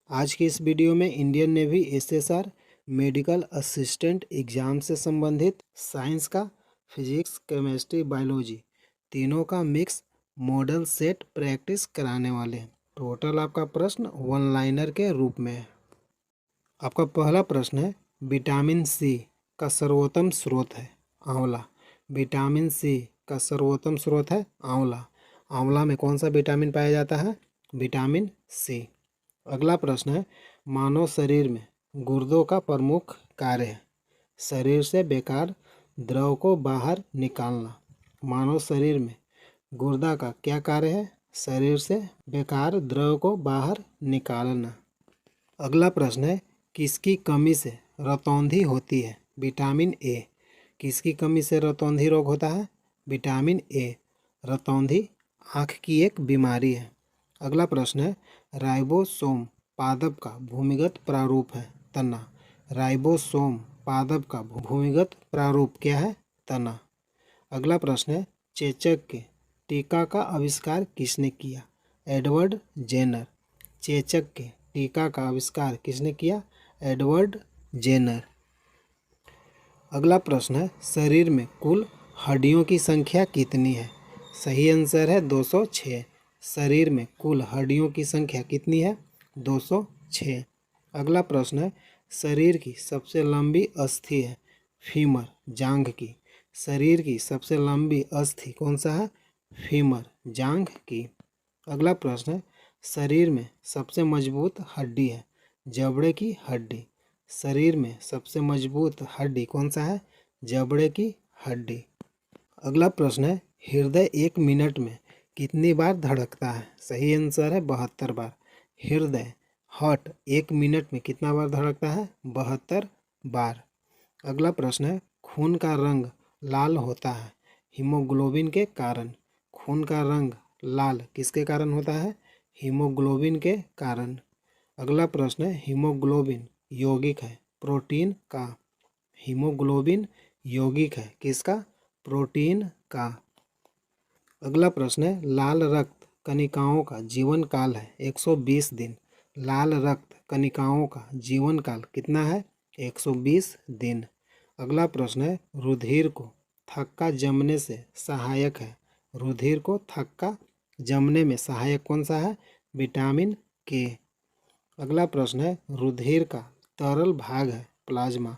आज की इस वीडियो में Indian navy SSR medical assistant exam से संबंधित साइंस का फिजिक्स केमिस्ट्री बायोलॉजी तीनों का मिक्स मॉडल सेट प्रैक्टिस कराने वाले हैं। टोटल आपका प्रश्न वन लाइनर के रूप में है। आपका पहला प्रश्न है, विटामिन सी का सर्वोत्तम स्रोत है आंवला। विटामिन सी का सर्वोत्तम स्रोत है आंवला। आंवला में कौन सा विटामिन पाया जाता है? Vitamin C. अगला प्रश्न है, मानव शरीर में गुर्दों का प्रमुख कार्य है। शरीर से बेकार द्रव को बाहर निकालना। मानव शरीर में गुर्दा का क्या कार्य है? शरीर से बेकार द्रव को बाहर निकालना। अगला प्रश्न है, किसकी कमी से रतौंधी होती है? Vitamin A. किसकी कमी से रतौंधी रोग होता है? Vitamin A. रतौंधी आँख की एक बीमारी है। अगला प्रश्न है, राइबोसोम पादप का भूमिगत प्रारूप है तना। राइबोसोम पादप का भूमिगत प्रारूप क्या है? तना। अगला प्रश्न है, चेचक के टीका का आविष्कार किसने किया? Edward Jenner. चेचक के टीका का आविष्कार किसने किया? Edward Jenner. अगला प्रश्न है, शरीर में कुल हड्डियों की संख्या कितनी है? सही आंसर है 206। शरीर में कुल हड्डियों की संख्या कितनी है? 206। अगला प्रश्न है, शरीर की सबसे लंबी अस्थि है फीमर, जांघ की। शरीर की सबसे लंबी अस्थि कौन सा है? फीमर, जांघ की। अगला प्रश्न है, शरीर में सबसे मजबूत हड्डी है जबड़े की हड्डी। शरीर में सबसे मजबूत हड्डी कौन सा है? जबड़े की हड्डी। अगला प्रश्न है, हृदय 1 मिनट में कितनी बार धड़कता है? सही आंसर है 72 बार। हृदय हार्ट 1 मिनट में कितना बार धड़कता है? 72 बार। अगला प्रश्न है, खून का रंग लाल होता है हीमोग्लोबिन के कारण। खून का रंग लाल किसके कारण होता है? हीमोग्लोबिन के कारण। अगला प्रश्न है, हीमोग्लोबिन यौगिक है प्रोटीन का। हीमोग्लोबिन यौगिक है किसका? प्रोटीन का। अगला प्रश्न है, लाल रक्त कणिकाओं का जीवन काल है 120 दिन। लाल रक्त कणिकाओं का जीवन काल कितना है? 120 दिन। अगला प्रश्न है, रुधिर को थक्का जमने से सहायक है। रुधिर को थक्का जमने में सहायक कौन सा है? विटामिन के। अगला प्रश्न है, रुधिर का तरल भाग है प्लाज्मा।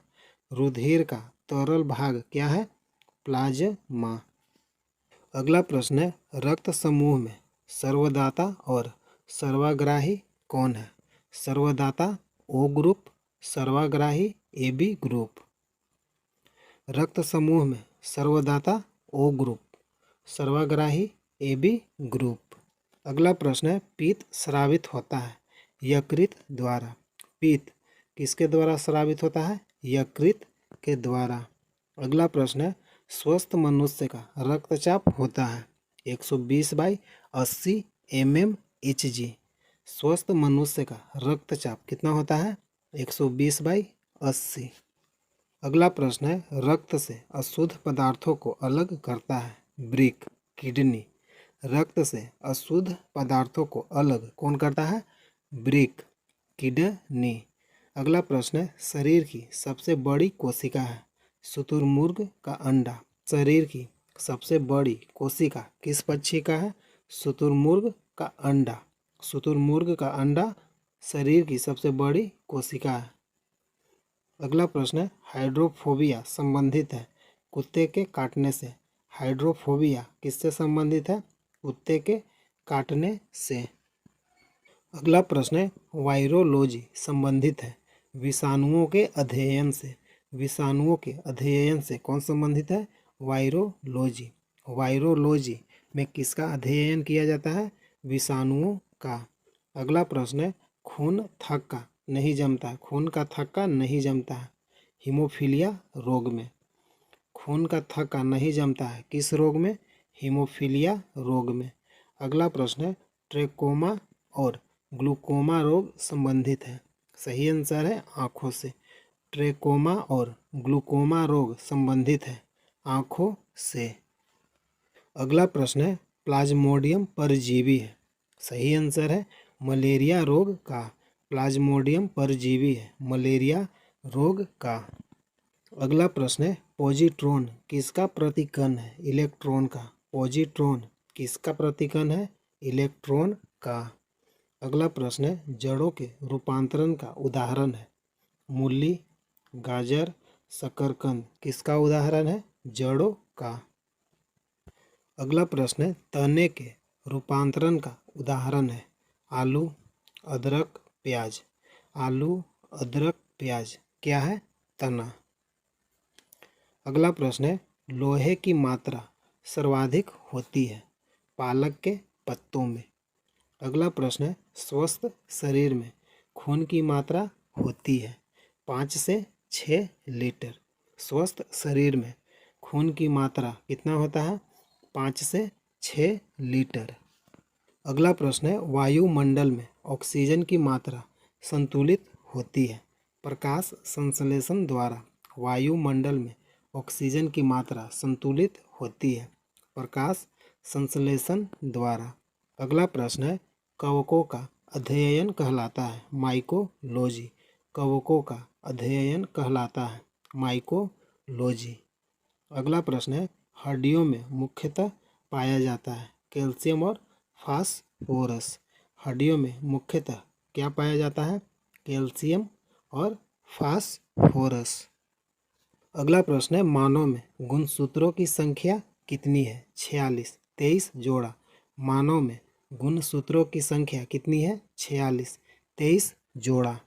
रुधिर का तरल भाग क्या है? प्लाज्मा। अगला प्रश्न है, रक्त समूह में सर्वदाता और सर्वाग्राही कौन है? सर्वदाता ओ ग्रुप, सर्वाग्राही AB ग्रुप। रक्त समूह में सर्वदाता ओ ग्रुप, सर्वाग्राही AB ग्रुप। अगला प्रश्न है, पित्त स्रावित होता है यकृत द्वारा। पित्त किसके द्वारा स्रावित होता है? यकृत के द्वारा। अगला प्रश्न है, स्वस्थ मनुष्य का रक्तचाप होता है 120/80 mmHg। स्वस्थ मनुष्य का रक्तचाप कितना होता है? 120/80। अगला प्रश्न है, रक्त से अशुद्ध पदार्थों को अलग करता है वृक्क, किडनी। रक्त से अशुद्ध पदार्थों को अलग कौन करता है? वृक्क, किडनी। अगला प्रश्न है, शरीर की सबसे बड़ी कोशिका है शुतुरमुर्ग का अंडा। शरीर की सबसे बड़ी कोशिका किस पक्षी का है? शुतुरमुर्ग का अंडा। शुतुरमुर्ग का अंडा शरीर की सबसे बड़ी कोशिका है। अगला प्रश्न है, हाइड्रोफोबिया संबंधित है कुत्ते के काटने से। हाइड्रोफोबिया किससे संबंधित है? कुत्ते के काटने से। अगला प्रश्न है, वायरोलॉजी संबंधित है विषाणुओं के अध्ययन से। विषाणुओं के अध्ययन से कौन संबंधित है? वायरोलॉजी। वायरोलॉजी में किसका अध्ययन किया जाता है? विषाणुओं का। अगला प्रश्न है, खून थक्का नहीं जमता, खून का थक्का नहीं जमता है हीमोफीलिया रोग में। खून का थक्का नहीं जमता है किस रोग में? हीमोफीलिया रोग में। अगला प्रश्न है, ट्रेकोमा और ग्लूकोमा रोग संबंधित है। सही आंसर है आँखों से। ट्रेकोमा और ग्लूकोमा रोग संबंधित है आँखों से। अगला प्रश्न है, प्लाज्मोडियम परजीवी है। सही आंसर है मलेरिया रोग का। प्लाज्मोडियम परजीवी है मलेरिया रोग का। अगला प्रश्न है पॉजिट्रॉन किसका प्रतिकण है? इलेक्ट्रॉन का। पॉजिट्रॉन किसका प्रतिकण है? इलेक्ट्रॉन का। अगला प्रश्न है जड़ों के रूपांतरण का उदाहरण है? मूली, गाजर, शकरकंद किसका उदाहरण है? जड़ों का। अगला प्रश्न है तने के रूपांतरण का उदाहरण है? आलू, अदरक, प्याज। आलू, अदरक, प्याज क्या है? तना। अगला प्रश्न है लोहे की मात्रा सर्वाधिक होती है? पालक के पत्तों में। अगला प्रश्न है स्वस्थ शरीर में खून की मात्रा होती है? 5 से 6 लीटर। स्वस्थ शरीर में खून की मात्रा कितना होता है? 5 से 6 लीटर। अगला प्रश्न है वायुमंडल में ऑक्सीजन की मात्रा संतुलित होती है? प्रकाश संश्लेषण द्वारा वायुमंडल में ऑक्सीजन की मात्रा संतुलित होती है? प्रकाश संश्लेषण द्वारा। अगला प्रश्न है कवकों का अध्ययन कहलाता है? माइकोलॉजी। कवकों का अध्ययन कहलाता है? माइकोलॉजी। अगला प्रश्न है हड्डियों में मुख्यतः पाया जाता है? कैल्शियम और फास्फोरस। हड्डियों में मुख्यतः क्या पाया जाता है? कैल्शियम और फास्फोरस। अगला प्रश्न है मानव में गुणसूत्रों की संख्या कितनी है? 46। 23 जोड़ा। मानव में गुणसूत्रों की संख्या कितनी है? 46। 23 जोड़ा।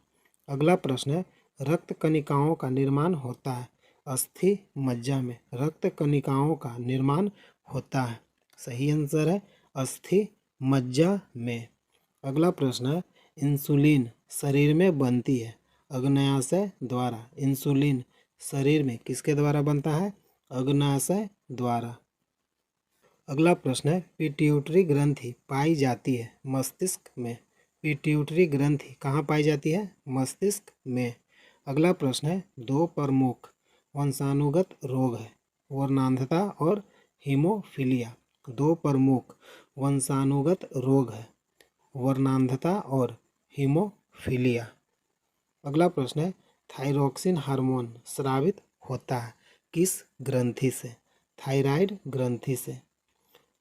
अगला प्रश्न है रक्त कणिकाओं का निर्माण होता है? अस्थि मज्जा में रक्त कणिकाओं का निर्माण होता है? सही आंसर है अस्थि मज्जा में। अगला प्रश्न है इंसुलिन शरीर में बनती है? अग्न्याशय द्वारा। इंसुलिन शरीर में किसके द्वारा बनता है? अग्न्याशय द्वारा। अगला प्रश्न है पिट्यूटरी ग्रंथि पाई जाती है मस्तिष्क में? पिट्यूटरी ग्रंथि कहाँ पाई जाती है? मस्तिष्क में। अगला प्रश्न है दो प्रमुख वंशानुगत रोग है? वर्णांधता और हीमोफीलिया। दो प्रमुख वंशानुगत रोग है? वर्णांधता और हीमोफीलिया। अगला प्रश्न है थायरॉक्सिन हार्मोन स्रावित होता है किस ग्रंथि से? थायराइड ग्रंथि से।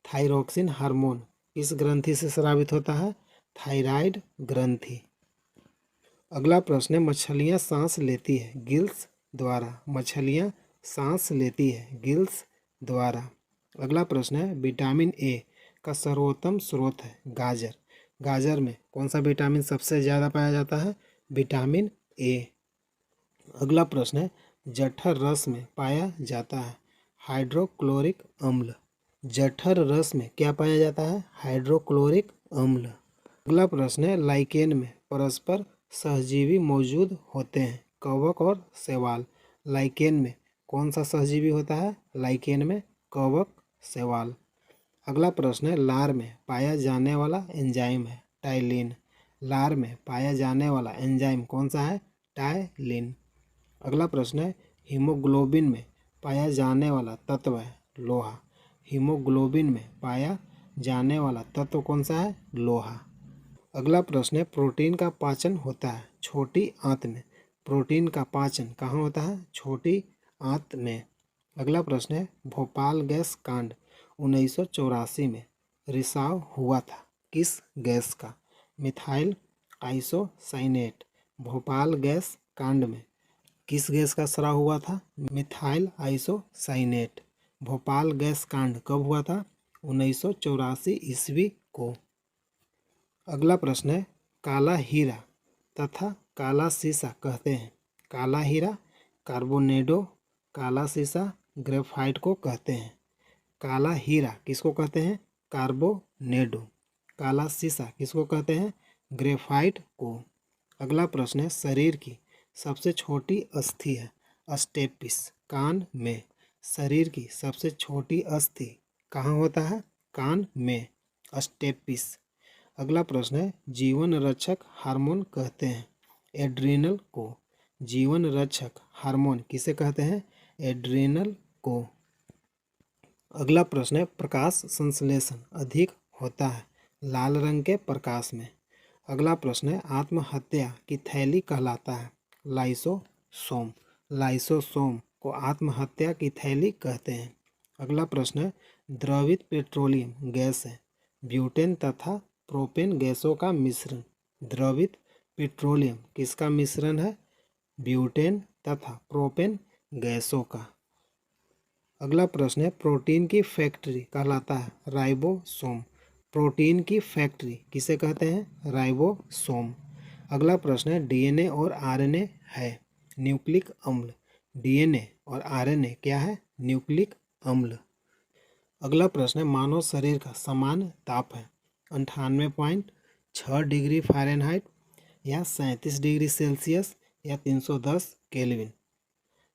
थायरॉक्सिन हार्मोन किस ग्रंथि से स्रावित होता है? थायराइड ग्रंथि। अगला प्रश्न है मछलियाँ सांस लेती है गिल्स द्वारा? मछलियाँ सांस लेती है गिल्स द्वारा। अगला प्रश्न है विटामिन ए का सर्वोत्तम स्रोत है? गाजर। गाजर में कौन सा विटामिन सबसे ज़्यादा पाया जाता है? Vitamin A. अगला प्रश्न है जठर रस में पाया जाता है? हाइड्रोक्लोरिक अम्ल। जठर रस में क्या पाया जाता है? हाइड्रोक्लोरिक अम्ल। अगला प्रश्न है लाइकेन में परस्पर सहजीवी मौजूद होते हैं? कवक और शैवाल। लाइकेन में कौन सा सहजीवी होता है? लाइकेन में कवक शैवाल। अगला प्रश्न है लार में पाया जाने वाला एंजाइम है? टाइलिन। लार में पाया जाने वाला एंजाइम कौन सा है? टाइलिन। अगला प्रश्न है हीमोग्लोबिन में पाया जाने वाला तत्व है? लोहा। हीमोग्लोबिन में पाया जाने वाला तत्व कौन सा है? लोहा। अगला प्रश्न है प्रोटीन का पाचन होता है छोटी आंत में? प्रोटीन का पाचन कहाँ होता है? छोटी आंत में। अगला प्रश्न है भोपाल गैस कांड 1984 में रिसाव हुआ था किस गैस का? Methyl isocyanate. भोपाल गैस कांड में किस गैस का स्राव हुआ था? Methyl isocyanate. भोपाल गैस कांड कब हुआ था? 1984 ईस्वी को। अगला प्रश्न है काला हीरा तथा काला सीसा कहते हैं? काला हीरा कार्बोनेडो, काला सीसा ग्रेफाइट को कहते हैं। काला हीरा किसको कहते हैं? कार्बोनेडो। काला सीसा किसको कहते हैं? ग्रेफाइट को। अगला प्रश्न है शरीर की सबसे छोटी अस्थि है? स्टेपिस। कान में। शरीर की सबसे छोटी अस्थि कहाँ होता है? कान में। स्टेपिस। अगला प्रश्न है जीवन रक्षक हार्मोन कहते हैं? एड्रिनल को। जीवन रक्षक हार्मोन किसे कहते हैं? एड्रिनल को। अगला प्रश्न है प्रकाश संश्लेषण अधिक होता है लाल रंग के प्रकाश में? अगला प्रश्न है आत्महत्या की थैली कहलाता है लाइसोसोम। लाइसोसोम को आत्महत्या की थैली कहते हैं। अगला प्रश्न है द्रवित पेट्रोलियम गैस है ब्यूटेन तथा प्रोपेन गैसों का मिश्रण। द्रवित पेट्रोलियम किसका मिश्रण है? ब्यूटेन तथा प्रोपेन गैसों का। अगला प्रश्न है प्रोटीन की फैक्ट्री कहलाता है राइबोसोम। प्रोटीन की फैक्ट्री किसे कहते हैं? राइबोसोम। अगला प्रश्न है डीएनए और आरएनए है न्यूक्लिक अम्ल। डीएनए और आरएनए क्या है? न्यूक्लिक अम्ल। अगला प्रश्न है मानव शरीर का सामान्य ताप है 98.6 डिग्री फ़ारेनहाइट या 37 डिग्री सेल्सियस या 310 केल्विन।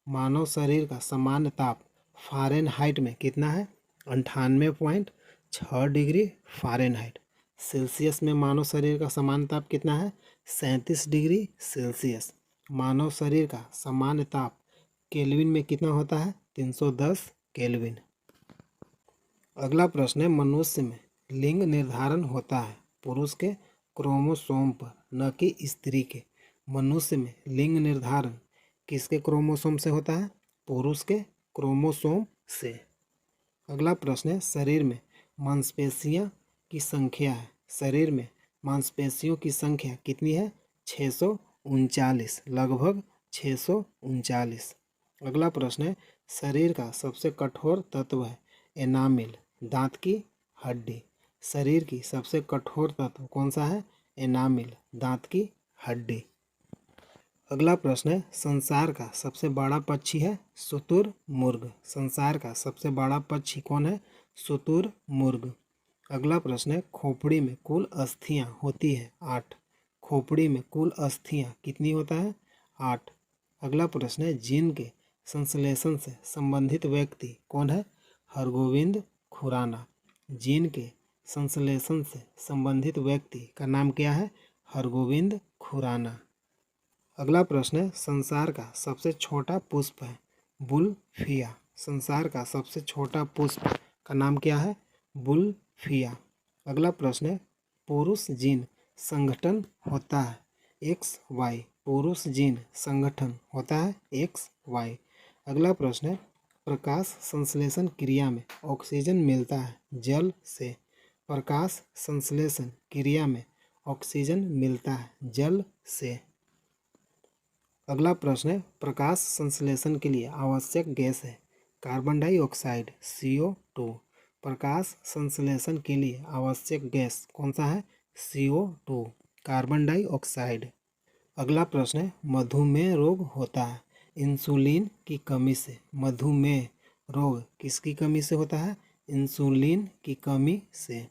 मानव शरीर का सामान्य ताप फ़ारेनहाइट में कितना है? 98.6 डिग्री फ़ारेनहाइट। सेल्सियस में मानव शरीर का सामान्य ताप कितना है? 37 डिग्री सेल्सियस। मानव शरीर का सामान्य ताप केल्विन में कितना होता है? 310 केल्विन। अगला प्रश्न है मनुष्य में लिंग निर्धारण होता है पुरुष के क्रोमोसोम पर न कि स्त्री के। मनुष्य में लिंग निर्धारण किसके क्रोमोसोम से होता है? पुरुष के क्रोमोसोम से। अगला प्रश्न है शरीर में मांसपेशियां की संख्या है। शरीर में मांसपेशियों की संख्या कितनी है? 639, लगभग 639। अगला प्रश्न है शरीर का सबसे कठोर तत्व है एनामिल, दांत की हड्डी। शरीर की सबसे कठोर तत्व कौन सा है? एनामिल, दांत की हड्डी। अगला प्रश्न है संसार का सबसे बड़ा पक्षी है शुतुरमुर्ग। संसार का सबसे बड़ा पक्षी कौन है? शुतुरमुर्ग। अगला प्रश्न है खोपड़ी में कुल अस्थियां होती है 8। खोपड़ी में कुल अस्थियां कितनी होता है? 8। अगला प्रश्न है जीन के संश्लेषण से संबंधित व्यक्ति कौन है? हरगोविंद खुराना। जीन के संश्लेषण से संबंधित व्यक्ति का नाम क्या है? हरगोविंद खुराना। अगला प्रश्न है संसार का सबसे छोटा पुष्प है बुलफिया। संसार का सबसे छोटा पुष्प का नाम क्या है? बुलफिया। अगला प्रश्न है पुरुष जीन संगठन होता है XY। पुरुष जीन संगठन होता है XY। अगला प्रश्न है प्रकाश संश्लेषण क्रिया में ऑक्सीजन मिलता है जल से। प्रकाश संश्लेषण क्रिया में ऑक्सीजन मिलता है जल से। अगला प्रश्न है प्रकाश संश्लेषण के लिए आवश्यक गैस है कार्बन डाइऑक्साइड CO2। प्रकाश संश्लेषण के लिए आवश्यक गैस कौन सा है? CO2, carbon dioxide. अगला प्रश्न है मधुमेह रोग होता है इंसुलिन की कमी से। मधुमेह रोग किसकी कमी से होता है? इंसुलिन की कमी से।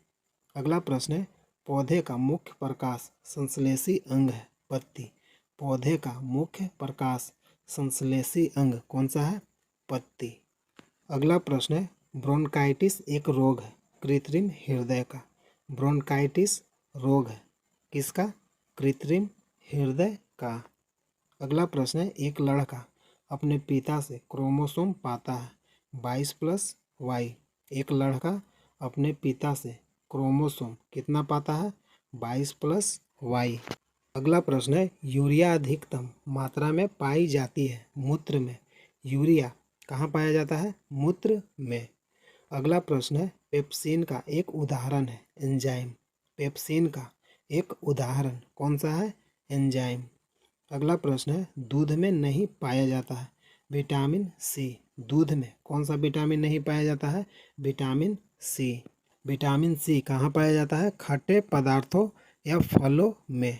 अगला प्रश्न है पौधे का मुख्य प्रकाश संश्लेषी अंग है पत्ती। पौधे का मुख्य प्रकाश संश्लेषी अंग कौन सा है? पत्ती। अगला प्रश्न है ब्रोंकाइटिस एक रोग है कृत्रिम हृदय का। ब्रोंकाइटिस रोग है किसका? कृत्रिम हृदय का। अगला प्रश्न है एक लड़का अपने पिता से क्रोमोसोम पाता है 22+Y। एक लड़का अपने पिता से क्रोमोसोम कितना पाता है? 22+Y। अगला प्रश्न है यूरिया अधिकतम मात्रा में पाई जाती है मूत्र में। यूरिया कहाँ पाया जाता है? मूत्र में। अगला प्रश्न है पेप्सिन का एक उदाहरण है एंजाइम। पेप्सिन का एक उदाहरण कौन सा है? एंजाइम। अगला प्रश्न है दूध में नहीं पाया जाता है विटामिन C। दूध में कौन सा विटामिन नहीं पाया जाता है? Vitamin C। विटामिन C कहाँ पाया जाता है? खट्टे पदार्थों या फलों में।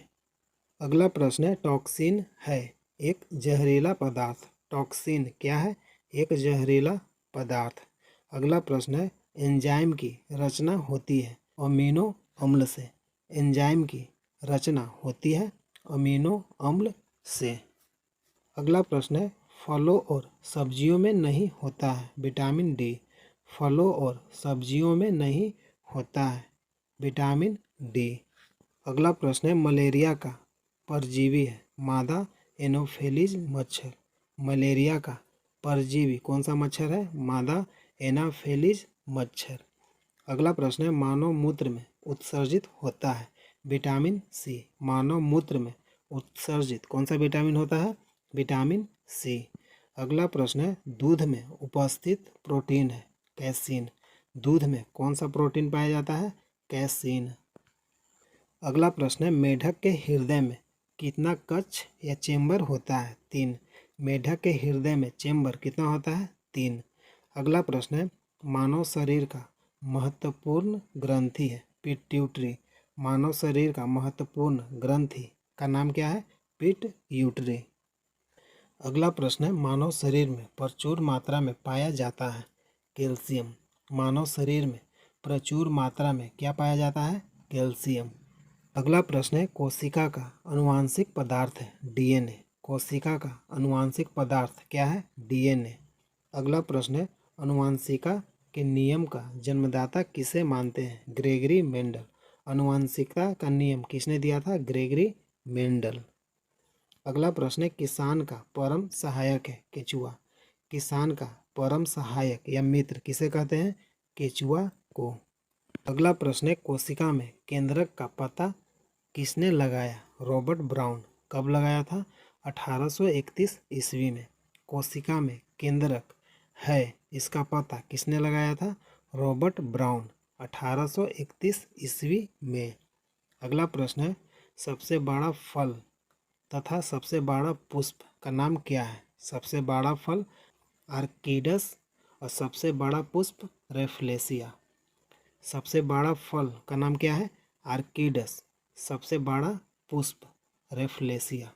अगला प्रश्न है टॉक्सिन है एक जहरीला पदार्थ। टॉक्सिन क्या है? एक जहरीला पदार्थ। अगला प्रश्न है एंजाइम की रचना होती है अमीनो अम्ल से। एंजाइम की रचना होती है अमीनो अम्ल से। अगला प्रश्न है फलों और सब्जियों में नहीं होता है विटामिन D। फलों और सब्जियों में नहीं होता है विटामिन D। अगला प्रश्न है मलेरिया का परजीवी है मादा एनोफिलीज मच्छर। मलेरिया का परजीवी कौन सा मच्छर है? मादा एनाफिलीज मच्छर। अगला प्रश्न है मानव मूत्र में उत्सर्जित होता है विटामिन सी। मानव मूत्र में उत्सर्जित कौन सा विटामिन होता है? Vitamin C. अगला प्रश्न है, दूध में उपस्थित प्रोटीन है कैसीन। दूध में कौन सा प्रोटीन पाया जाता है? कैसीन। अगला प्रश्न है, मेढक के हृदय में कितना कक्ष या चेंबर होता है? 3। मेढक के हृदय में चेंबर कितना होता है? 3। अगला प्रश्न है, मानव शरीर का महत्वपूर्ण ग्रंथि है पिट्यूटरी। मानव शरीर का महत्वपूर्ण ग्रंथि का नाम क्या है? पिट्यूटरी। अगला प्रश्न है, मानव शरीर में प्रचुर मात्रा में पाया जाता है कैल्शियम। मानव शरीर में प्रचुर मात्रा में क्या पाया जाता है? कैल्शियम। अगला प्रश्न है, कोशिका का आनुवांशिक पदार्थ है डीएनए। कोशिका का आनुवांशिक पदार्थ क्या है? डीएनए। अगला प्रश्न है, आनुवांशिकता के नियम का जन्मदाता किसे मानते हैं? Gregory Mendel. आनुवांशिकता का नियम किसने दिया था? Gregory Mendel. अगला प्रश्न है, किसान का परम सहायक है केचुआ। किसान का परम सहायक या मित्र किसे कहते हैं? केचुआ को। अगला प्रश्न है, कोशिका में केंद्रक का पता किसने लगाया? Robert brown. कब लगाया था? 1831 ईस्वी में। कोशिका में केंद्रक है, इसका पता किसने लगाया था? रॉबर्ट ब्राउन, 1831 ईस्वी में। अगला प्रश्न है, सबसे बड़ा फल तथा सबसे बड़ा पुष्प का नाम क्या है? सबसे बड़ा फल आर्किडस और सबसे बड़ा पुष्प रेफ्लेसिया। सबसे बड़ा फल का नाम क्या है? आर्किडस। सबसे बड़ा पुष्प रेफ्लेसिया।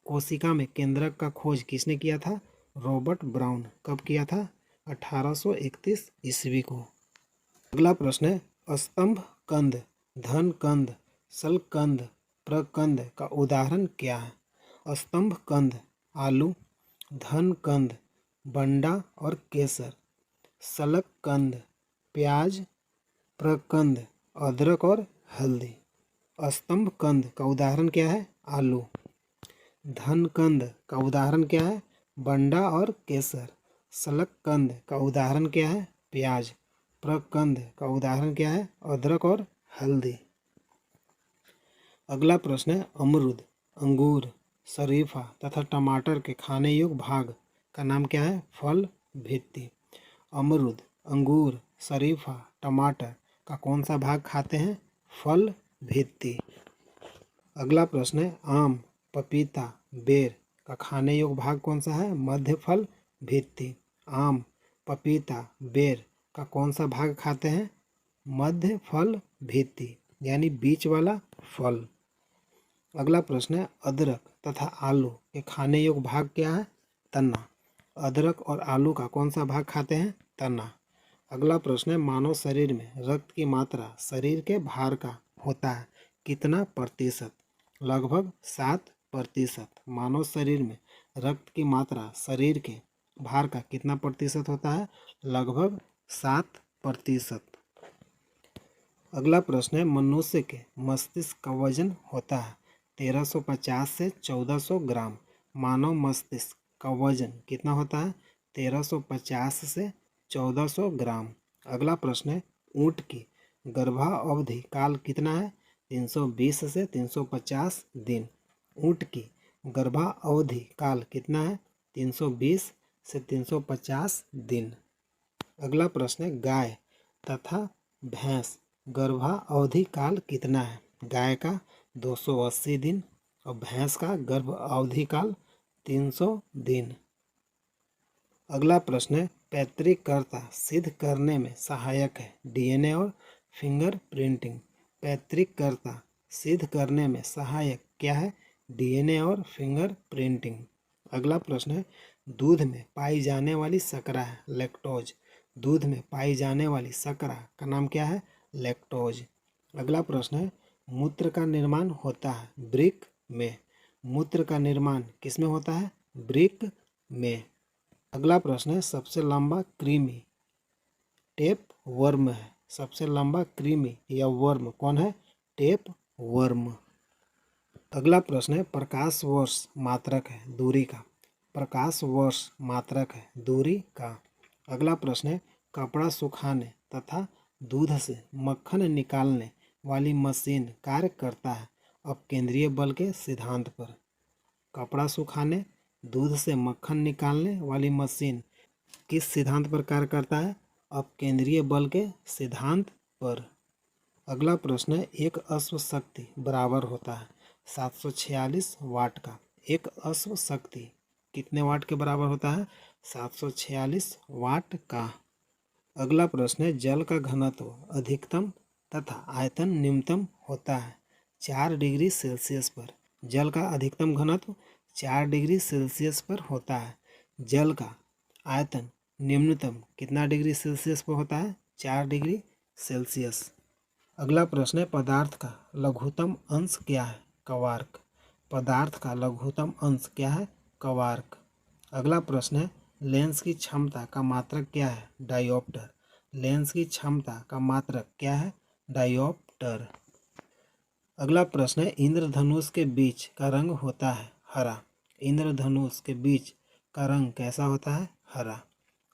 कोशिका में केंद्रक का खोज किसने किया था? Robert brown. कब किया था? 1831 ईस्वी को। अगला प्रश्न है, स्तंभ कंद, धन कंद, शल्कंद, प्रकंद का उदाहरण क्या है? स्तंभ कंद आलू, धन कंद बंडा और केसर, शल्कंद प्याज, प्रकंद अदरक और हल्दी। स्तंभ कंद का उदाहरण क्या है? आलू। धन कंद का उदाहरण क्या है? बंडा और केसर। शल्कंद का उदाहरण क्या है? प्याज। प्रकंद का उदाहरण क्या है? अदरक और हल्दी। अगला प्रश्न है, अमरूद, अंगूर, शरीफा तथा टमाटर के खाने योग्य भाग का नाम क्या है? फल भित्ति। अमरूद, अंगूर, शरीफा, टमाटर का कौन सा भाग खाते हैं? फल भित्ति। अगला प्रश्न है, आम, पपीता, बेर का खाने योग्य भाग कौन सा है? मध्य फल भित्ति। आम, पपीता, बेर का कौन सा भाग खाते हैं? मध्य फल भित्ति, यानी बीच वाला फल। अगला प्रश्न है, अदरक तथा आलू के खाने योग्य भाग क्या है? तना। अदरक और आलू का कौन सा भाग खाते हैं? तना। अगला प्रश्न है, मानव शरीर में रक्त की मात्रा शरीर के भार का होता है कितना प्रतिशत? लगभग 7%। मानव शरीर में रक्त की मात्रा शरीर के भार का कितना प्रतिशत होता है? लगभग 7%। अगला प्रश्न है, मनुष्य के मस्तिष्क का वजन होता है 1350 से 1400 ग्राम। मानव मस्तिष्क का वजन कितना होता है? 1350 से 1400 ग्राम। अगला प्रश्न है, ऊँट की गर्भावधि काल कितना है? 320 से 350 दिन। ऊँट की गर्भावधि काल कितना है? 320 से 350 दिन। अगला प्रश्न है, गाय तथा भैंस गर्भावधि काल कितना है? गाय का 280 दिन और भैंस का गर्भ अवधि काल 300 दिन। अगला प्रश्न है, पैतृकर्ता सिद्ध करने में सहायक है डीएनए और फिंगर प्रिंटिंग। पैतृकर्ता सिद्ध करने में सहायक क्या है? डीएनए और फिंगर प्रिंटिंग। अगला प्रश्न है, दूध में पाई जाने वाली शर्करा है लैक्टोज। दूध में पाई जाने वाली शर्करा का नाम क्या है? लैक्टोज। अगला प्रश्न है, मूत्र का निर्माण होता है वृक्क में। मूत्र का निर्माण किस में होता है? वृक्क में। अगला प्रश्न है, सबसे लंबा कृमि टेप वर्म है। सबसे लंबा कृमि या वर्म कौन है? Tape worm. अगला प्रश्न है, प्रकाश वर्ष मात्रक है दूरी का। प्रकाश वर्ष मात्रक है दूरी का। अगला प्रश्न है, कपड़ा सुखाने तथा दूध से मक्खन निकालने वाली मशीन कार्य करता है अपकेंद्रीय बल के सिद्धांत पर। कपड़ा सुखाने, दूध से मक्खन निकालने वाली मशीन किस सिद्धांत पर कार्य करता है? अपकेंद्रीय बल के सिद्धांत पर। अगला प्रश्न है, एक अश्व शक्ति बराबर होता है 746 वाट का। एक अश्व शक्ति कितने वाट के बराबर होता है? 746 वाट का। अगला प्रश्न है, जल का घनत्व अधिकतम तथा आयतन न्यूनतम होता है 4 डिग्री सेल्सियस पर। जल का अधिकतम घनत्व 4 डिग्री सेल्सियस पर होता है। जल का आयतन न्यूनतम कितना डिग्री सेल्सियस पर होता है? 4 डिग्री सेल्सियस। अगला प्रश्न है, पदार्थ का लघुत्तम अंश क्या है? क्वार्क। पदार्थ का लघुत्तम अंश क्या है? क्वार्क। अगला प्रश्न है, लेंस की क्षमता का मात्रक क्या है? डायोप्टर। लेंस की क्षमता का मात्रक क्या है? डायोप्टर। अगला प्रश्न है, इंद्रधनुष के बीच का रंग होता है हरा। इंद्रधनुष के बीच का रंग कैसा होता है? हरा।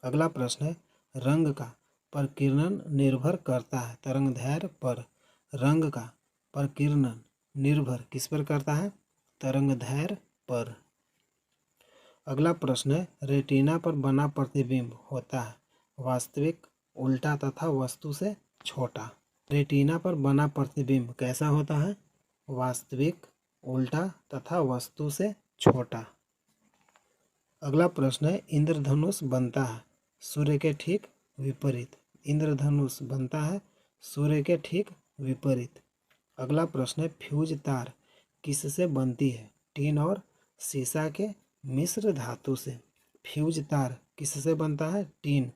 अगला प्रश्न है, रंग का प्रकीर्णन निर्भर करता है तरंगदैर्घ्य पर। रंग का प्रकीर्णन निर्भर किस पर करता है? तरंगदैर्घ्य पर। अगला प्रश्न है, रेटिना पर बना प्रतिबिंब होता है वास्तविक, उल्टा तथा वस्तु से छोटा। रेटिना पर बना प्रतिबिंब कैसा होता है? वास्तविक, उल्टा तथा वस्तु से छोटा। अगला प्रश्न है, इंद्रधनुष बनता है सूर्य के ठीक विपरीत। इंद्रधनुष बनता है सूर्य के ठीक विपरीत। अगला प्रश्न है, फ्यूज तार किससे बनती है? टीन और सीसा के मिश्र धातु से। फ्यूज तार किससे बनता है? टीन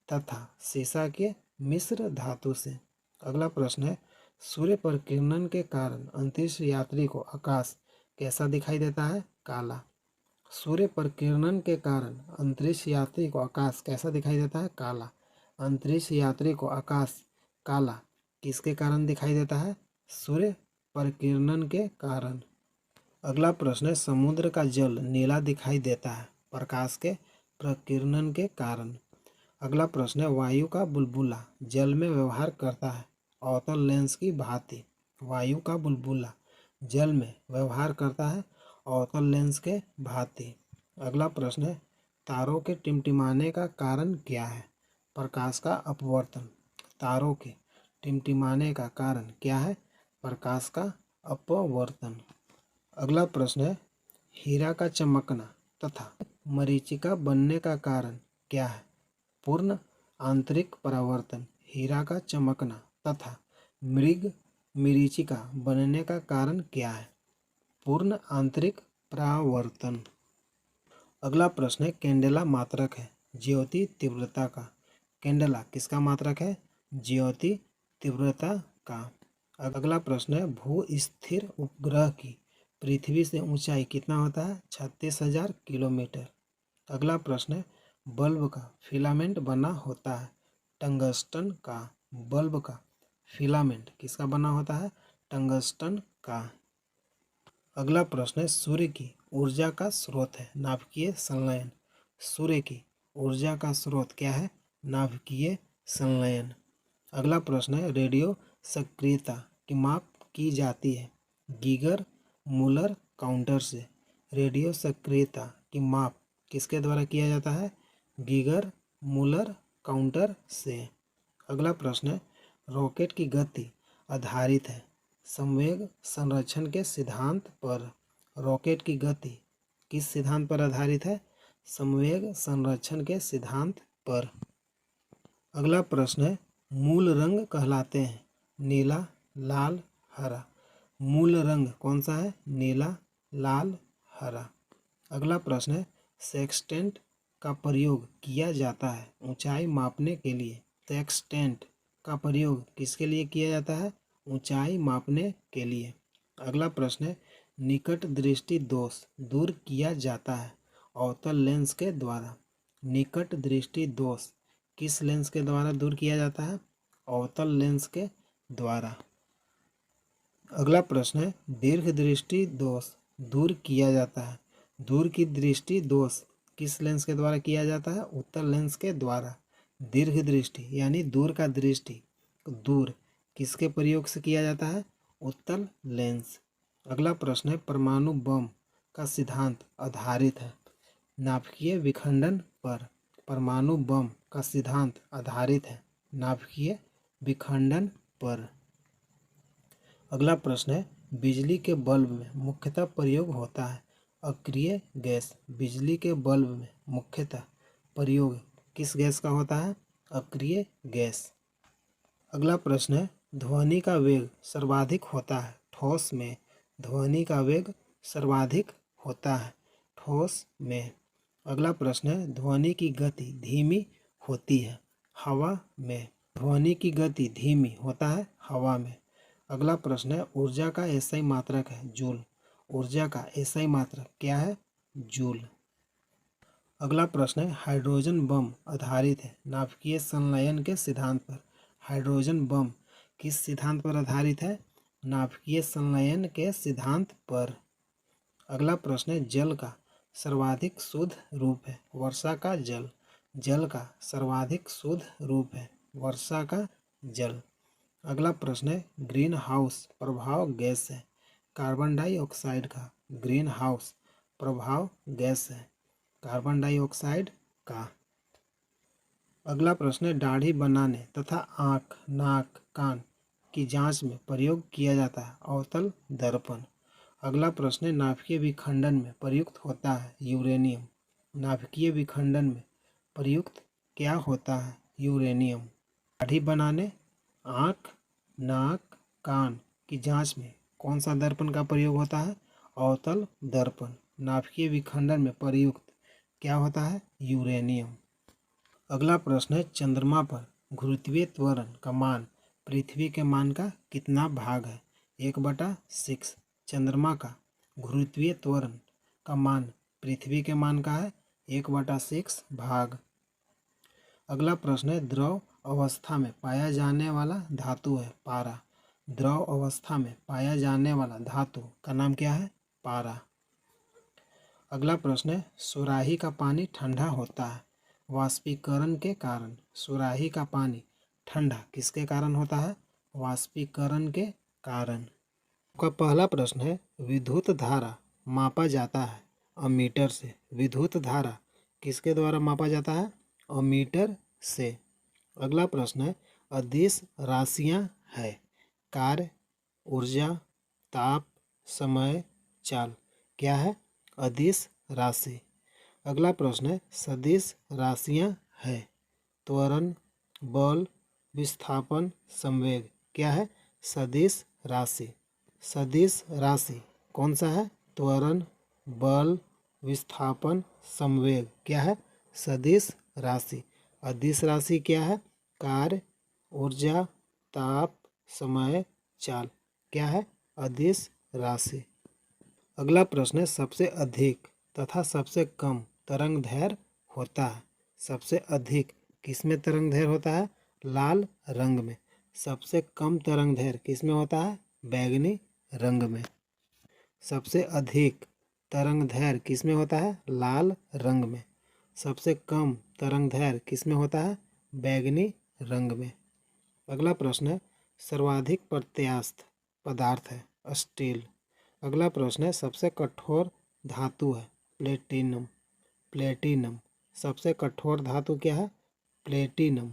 तथा सीसा के मिश्र धातु से। अगला प्रश्न है, सूर्य प्रकीर्णन के कारण अंतरिक्ष यात्री को आकाश कैसा दिखाई देता है? काला। सूर्य प्रकीर्णन के कारण अंतरिक्ष यात्री को आकाश कैसा दिखाई देता है? काला। अंतरिक्ष यात्री को आकाश काला किसके कारण दिखाई देता है? सूर्य प्रकीर्णन के कारण। अगला प्रश्न है, समुद्र का जल नीला दिखाई देता है प्रकाश के प्रकीर्णन के कारण। अगला प्रश्न है, वायु का बुलबुला जल में व्यवहार करता है अवतल लेंस की भांति। वायु का बुलबुला जल में व्यवहार करता है अवतल लेंस के भांति। अगला प्रश्न है, तारों के टिमटिमाने का कारण क्या है? प्रकाश का अपवर्तन। तारों के टिमटिमाने का कारण क्या है? प्रकाश का अपवर्तन। अगला प्रश्न है, हीरा का चमकना तथा मरीचिका बनने का कारण क्या है? पूर्ण आंतरिक परावर्तन। हीरा का चमकना तथा मरीचिका बनने का कारण क्या है? पूर्ण आंतरिक परावर्तन। अगला प्रश्न है, कैंडेला मात्रक है ज्योति तीव्रता का। कैंडेला किसका मात्रक है? ज्योति तीव्रता का। अगला प्रश्न है, भू स्थिर उपग्रह की पृथ्वी से ऊंचाई कितना होता है? 36,000 किलोमीटर। अगला प्रश्न है, बल्ब का फिलामेंट बना होता है टंगस्टन का। बल्ब का फिलामेंट किसका बना होता है? टंगस्टन का। अगला प्रश्न है, सूर्य की ऊर्जा का स्रोत है नाभिकीय संलयन। सूर्य की ऊर्जा का स्रोत क्या है? नाभिकीय संलयन। अगला प्रश्न है, रेडियो सक्रियता की माप की जाती है गीगर मूलर काउंटर से। रेडियो सक्रियता की माप किसके द्वारा किया जाता है? गीगर मूलर काउंटर से। अगला प्रश्न है, रॉकेट की गति आधारित है संवेग संरक्षण के सिद्धांत पर। रॉकेट की गति किस सिद्धांत पर आधारित है? संवेग संरक्षण के सिद्धांत पर। अगला प्रश्न है, मूल रंग कहलाते हैं नीला, लाल, हरा। मूल रंग कौन सा है? नीला, लाल, हरा। अगला प्रश्न है, सेक्सटेंट का प्रयोग किया जाता है ऊंचाई मापने के लिए। सेक्सटेंट का प्रयोग किसके लिए किया जाता है? ऊंचाई मापने के लिए। अगला प्रश्न है, निकट दृष्टि दोष दूर किया जाता है अवतल लेंस के द्वारा। निकट दृष्टि दोष किस लेंस के द्वारा दूर किया जाता है? अवतल लेंस के द्वारा। अगला प्रश्न है, दीर्घ दृष्टि दोष दूर किया जाता है। दूर की दृष्टि दोष किस लेंस के द्वारा किया जाता है? उत्तल लेंस के द्वारा। दीर्घ दृष्टि यानी दूर का दृष्टि दूर किसके प्रयोग से किया जाता है? उत्तल लेंस। अगला प्रश्न है परमाणु बम का सिद्धांत आधारित है नाभिकीय विखंडन पर। परमाणु बम का सिद्धांत आधारित है नाभिकीय विखंडन पर। अगला प्रश्न है बिजली के बल्ब में मुख्यतः प्रयोग होता है अक्रिय गैस। बिजली के बल्ब में मुख्यतः प्रयोग किस गैस का होता है? अक्रिय गैस। अगला प्रश्न है ध्वनि का वेग सर्वाधिक होता है ठोस में। ध्वनि का वेग सर्वाधिक होता है ठोस में। अगला प्रश्न है ध्वनि की गति धीमी होती है हवा में। ध्वनि की गति धीमी होता है हवा में। अगला प्रश्न है ऊर्जा का एसआई मात्रक है जूल। ऊर्जा का एसआई मात्रक क्या है? जूल। अगला प्रश्न है हाइड्रोजन बम आधारित है नाभिकीय संलयन के सिद्धांत पर। हाइड्रोजन बम किस सिद्धांत पर आधारित है? नाभिकीय संलयन के सिद्धांत पर। अगला प्रश्न है जल का सर्वाधिक शुद्ध रूप है वर्षा का जल। जल का सर्वाधिक शुद्ध रूप है वर्षा का जल। अगला प्रश्न है ग्रीन हाउस प्रभाव गैस है कार्बन डाइऑक्साइड का। ग्रीन हाउस प्रभाव गैस है कार्बन डाइऑक्साइड का। अगला प्रश्न है दाढ़ी बनाने तथा आँख नाक कान की जांच में प्रयोग किया जाता है अवतल दर्पण। अगला प्रश्न है नाभिकीय विखंडन में प्रयुक्त होता है यूरेनियम। नाभिकीय विखंडन में प्रयुक्त क्या होता है? यूरेनियम। दाढ़ी बनाने आँख नाक कान की जांच में कौन सा दर्पण का प्रयोग होता है? अवतल दर्पण। नाभिकीय विखंडन में प्रयुक्त क्या होता है? यूरेनियम। अगला प्रश्न है चंद्रमा पर गुरुत्वीय त्वरण का मान पृथ्वी के मान का कितना भाग है? 1/6। चंद्रमा का गुरुत्वीय त्वरण का मान पृथ्वी के मान का है 1/6 भाग। अगला प्रश्न है द्रव अवस्था में पाया जाने वाला धातु है पारा। द्रव अवस्था में पाया जाने वाला धातु का नाम क्या है? पारा। अगला प्रश्न है सुराही का पानी ठंडा होता है वाष्पीकरण के कारण। सुराही का पानी ठंडा किसके कारण होता है? वाष्पीकरण के कारण। आपका पहला प्रश्न है विद्युत धारा मापा जाता है अमीटर से। विद्युत धारा किसके द्वारा मापा जाता है? अमीटर से। अगला प्रश्न है अदिश राशियां है कार्य ऊर्जा ताप समय चाल। क्या है? अदिश राशि। अगला प्रश्न है सदिश राशियां है त्वरण बल विस्थापन संवेग। क्या है? सदिश राशि। सदिश राशि कौन सा है? त्वरण बल विस्थापन संवेग। क्या है? सदिश राशि। अदिश राशि क्या है? कार्य ऊर्जा ताप समय चाल। क्या है? अदिश राशि। अगला प्रश्न है सबसे अधिक तथा सबसे कम तरंग दैर्घ्य होता है। सबसे अधिक किसमें तरंग दैर्घ्य होता है? लाल रंग में। सबसे कम तरंग दैर्घ्य किसमें होता है? बैंगनी रंग में। सबसे अधिक तरंग दैर्घ्य किसमें होता है? लाल रंग में। सबसे कम तरंग दैर्घ्य किसमें होता है? बैंगनी रंग में। अगला प्रश्न है सर्वाधिक प्रत्यास्थ पदार्थ है स्टील। अगला प्रश्न है सबसे कठोर धातु है प्लेटिनम। प्लेटिनम सबसे कठोर धातु क्या है? प्लेटिनम।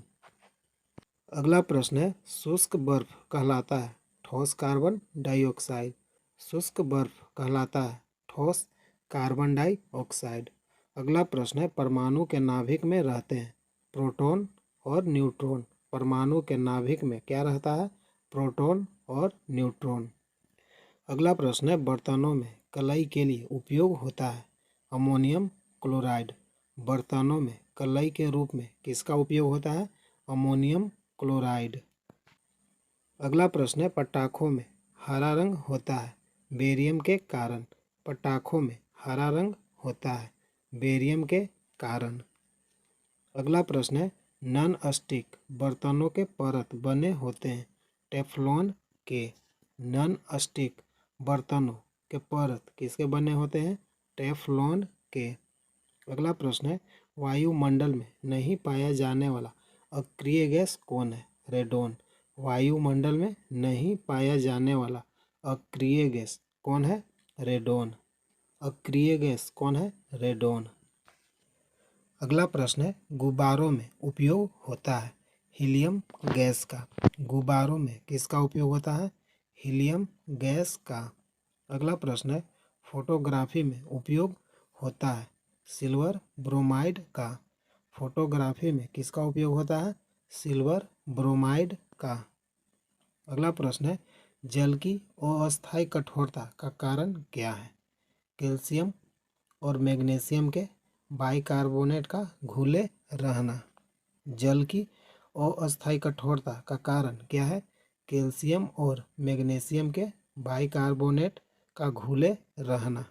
अगला प्रश्न है शुष्क बर्फ कहलाता है ठोस कार्बन डाइऑक्साइड। शुष्क बर्फ कहलाता है ठोस कार्बन डाइऑक्साइड। अगला प्रश्न है परमाणु के नाभिक में रहते हैं प्रोटॉन और न्यूट्रॉन। परमाणु के नाभिक में क्या रहता है? प्रोटॉन और न्यूट्रॉन। अगला प्रश्न है बर्तनों में कलई के लिए उपयोग होता है अमोनियम क्लोराइड। बर्तनों में कलई के रूप में किसका उपयोग होता है? Ammonium chloride. अगला प्रश्न है पटाखों में हरा रंग होता है बेरियम के कारण। पटाखों में हरा रंग होता है बेरियम के कारण। अगला प्रश्न है नॉन स्टिक बर्तनों के परत बने होते हैं टेफ्लॉन के। नॉन स्टिक बर्तनों के परत किसके बने होते हैं? टेफ्लॉन के। अगला प्रश्न है वायुमंडल में नहीं पाया जाने वाला अक्रिय गैस कौन है? रेडोन। वायुमंडल में नहीं पाया जाने वाला अक्रिय गैस कौन है? रेडोन। अक्रिय गैस कौन है? रेडोन। अगला प्रश्न है, गुब्बारों में उपयोग होता है हीलियम गैस का। गुब्बारों में किसका उपयोग होता है? हीलियम गैस का। अगला प्रश्न है, फोटोग्राफी में उपयोग होता है सिल्वर ब्रोमाइड का। फोटोग्राफी में किसका उपयोग होता है? सिल्वर ब्रोमाइड का। अगला प्रश्न है, जल की अस्थायी कठोरता का कारण क्या है? कैल्शियम और मैग्नीशियम के बाइकार्बोनेट का घुले रहना। जल की अस्थायी कठोरता का कारण क्या है? कैल्शियम और मैग्नीशियम के बाइकार्बोनेट का घुले रहना।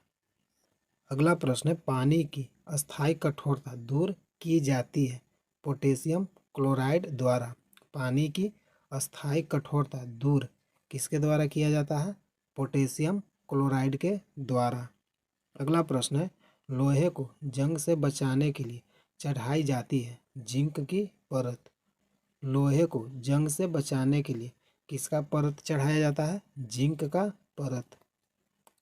अगला प्रश्न है, पानी की अस्थायी कठोरता दूर की जाती है पोटेशियम क्लोराइड द्वारा। पानी की अस्थायी कठोरता दूर किसके द्वारा किया जाता है? पोटेशियम क्लोराइड के द्वारा। अगला प्रश्न है, लोहे को जंग से बचाने के लिए चढ़ाई जाती है जिंक की परत। लोहे को जंग से बचाने के लिए किसका परत चढ़ाया जाता है? जिंक का परत।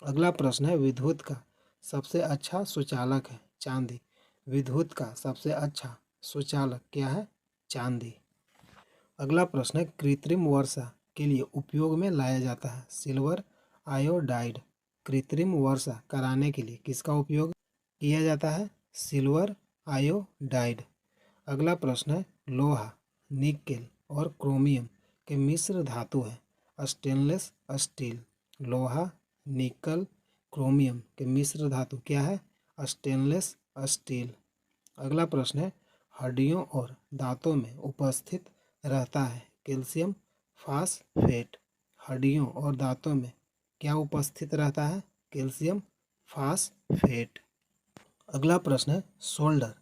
अगला प्रश्न है, विद्युत का सबसे अच्छा सुचालक है चांदी। विद्युत का सबसे अच्छा सुचालक क्या है? चांदी। अगला प्रश्न है, कृत्रिम वर्षा के लिए उपयोग में लाया जाता है सिल्वर आयोडाइड। कृत्रिम वर्षा कराने के लिए किसका उपयोग किया जाता है? Silver iodide. अगला प्रश्न है, लोहा निकेल और क्रोमियम के मिश्र धातु है स्टेनलेस स्टील। लोहा निकल क्रोमियम के मिश्र धातु क्या है? Stainless steel. अगला प्रश्न है, हड्डियों और दांतों में उपस्थित रहता है कैल्शियम फास्फेट। हड्डियों और दांतों में क्या उपस्थित रहता है? Calcium phosphate. अगला प्रश्न है, सोल्डर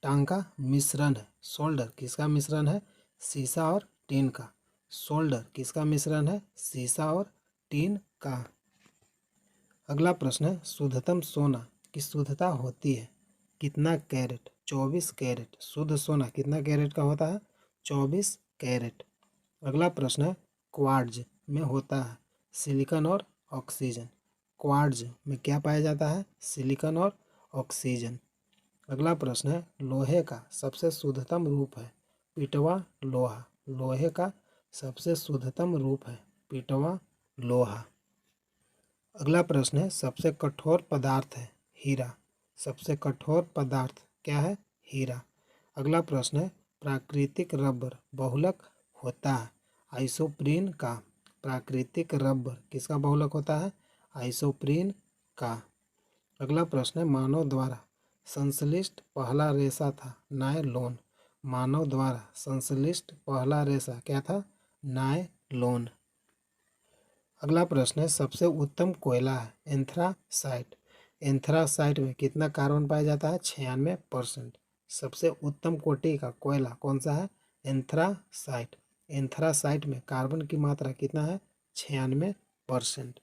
टांग का मिश्रण है। सोल्डर किसका मिश्रण है? सीसा और टीन का। सोल्डर किसका मिश्रण है? सीसा और टीन का। अगला प्रश्न है, शुद्धतम सोना की शुद्धता होती है कितना कैरेट? 24 कैरेट। शुद्ध सोना कितना कैरेट का होता है? 24 कैरेट। अगला प्रश्न है, क्वार्ट्ज में होता है सिलिकॉन और ऑक्सीजन। क्वार्ट्ज में क्या पाया जाता है? सिलिकॉन और ऑक्सीजन। अगला प्रश्न है, लोहे का सबसे शुद्धतम रूप है पिटवा लोहा। लोहे का सबसे शुद्धतम रूप है पिटवा लोहा। अगला प्रश्न है, सबसे कठोर पदार्थ है हीरा। सबसे कठोर पदार्थ क्या है? हीरा। अगला प्रश्न है, प्राकृतिक रबर बहुलक होता है आइसोप्रीन का। प्राकृतिक रबर किसका बहुलक होता है? आइसोप्रीन का। अगला प्रश्न है, मानव द्वारा संश्लिष्ट पहला रेशा था नायलॉन। मानव द्वारा संश्लिष्ट पहला रेशा क्या था? नायलॉन। अगला प्रश्न है, सबसे उत्तम कोयला है एंथ्रासाइट। एंथ्रासाइट में कितना कार्बन पाया जाता है? 96%। सबसे उत्तम कोटि का कोयला कौन सा है? एंथ्रासाइट। एंथ्रासाइट में कार्बन की मात्रा कितना है? 96%।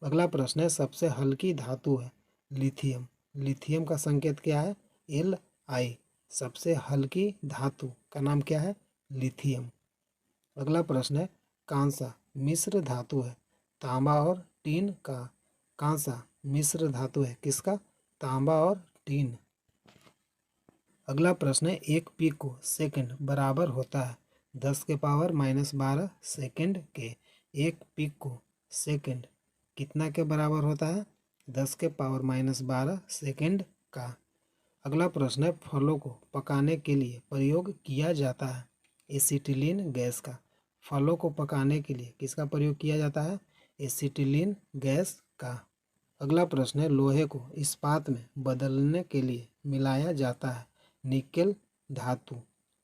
अगला प्रश्न है, सबसे हल्की धातु है लिथियम। लिथियम का संकेत क्या है? Li। सबसे हल्की धातु का नाम क्या है? लिथियम। अगला प्रश्न है, कांसा मिश्र धातु है तांबा और टीन का। कांसा मिश्र धातु है किसका? तांबा और टीन। अगला प्रश्न है, एक पिको सेकंड बराबर होता है 10⁻⁻12 सेकंड के। एक पिको सेकंड कितना के बराबर होता है? 10⁻12 सेकंड का। अगला प्रश्न है, फलों को पकाने के लिए प्रयोग किया जाता है एसिटिलीन गैस का। फलों को पकाने के लिए किसका प्रयोग किया जाता है? एसिटिलीन गैस का। अगला प्रश्न है, लोहे को इस्पात में बदलने के लिए मिलाया जाता है निकेल धातु।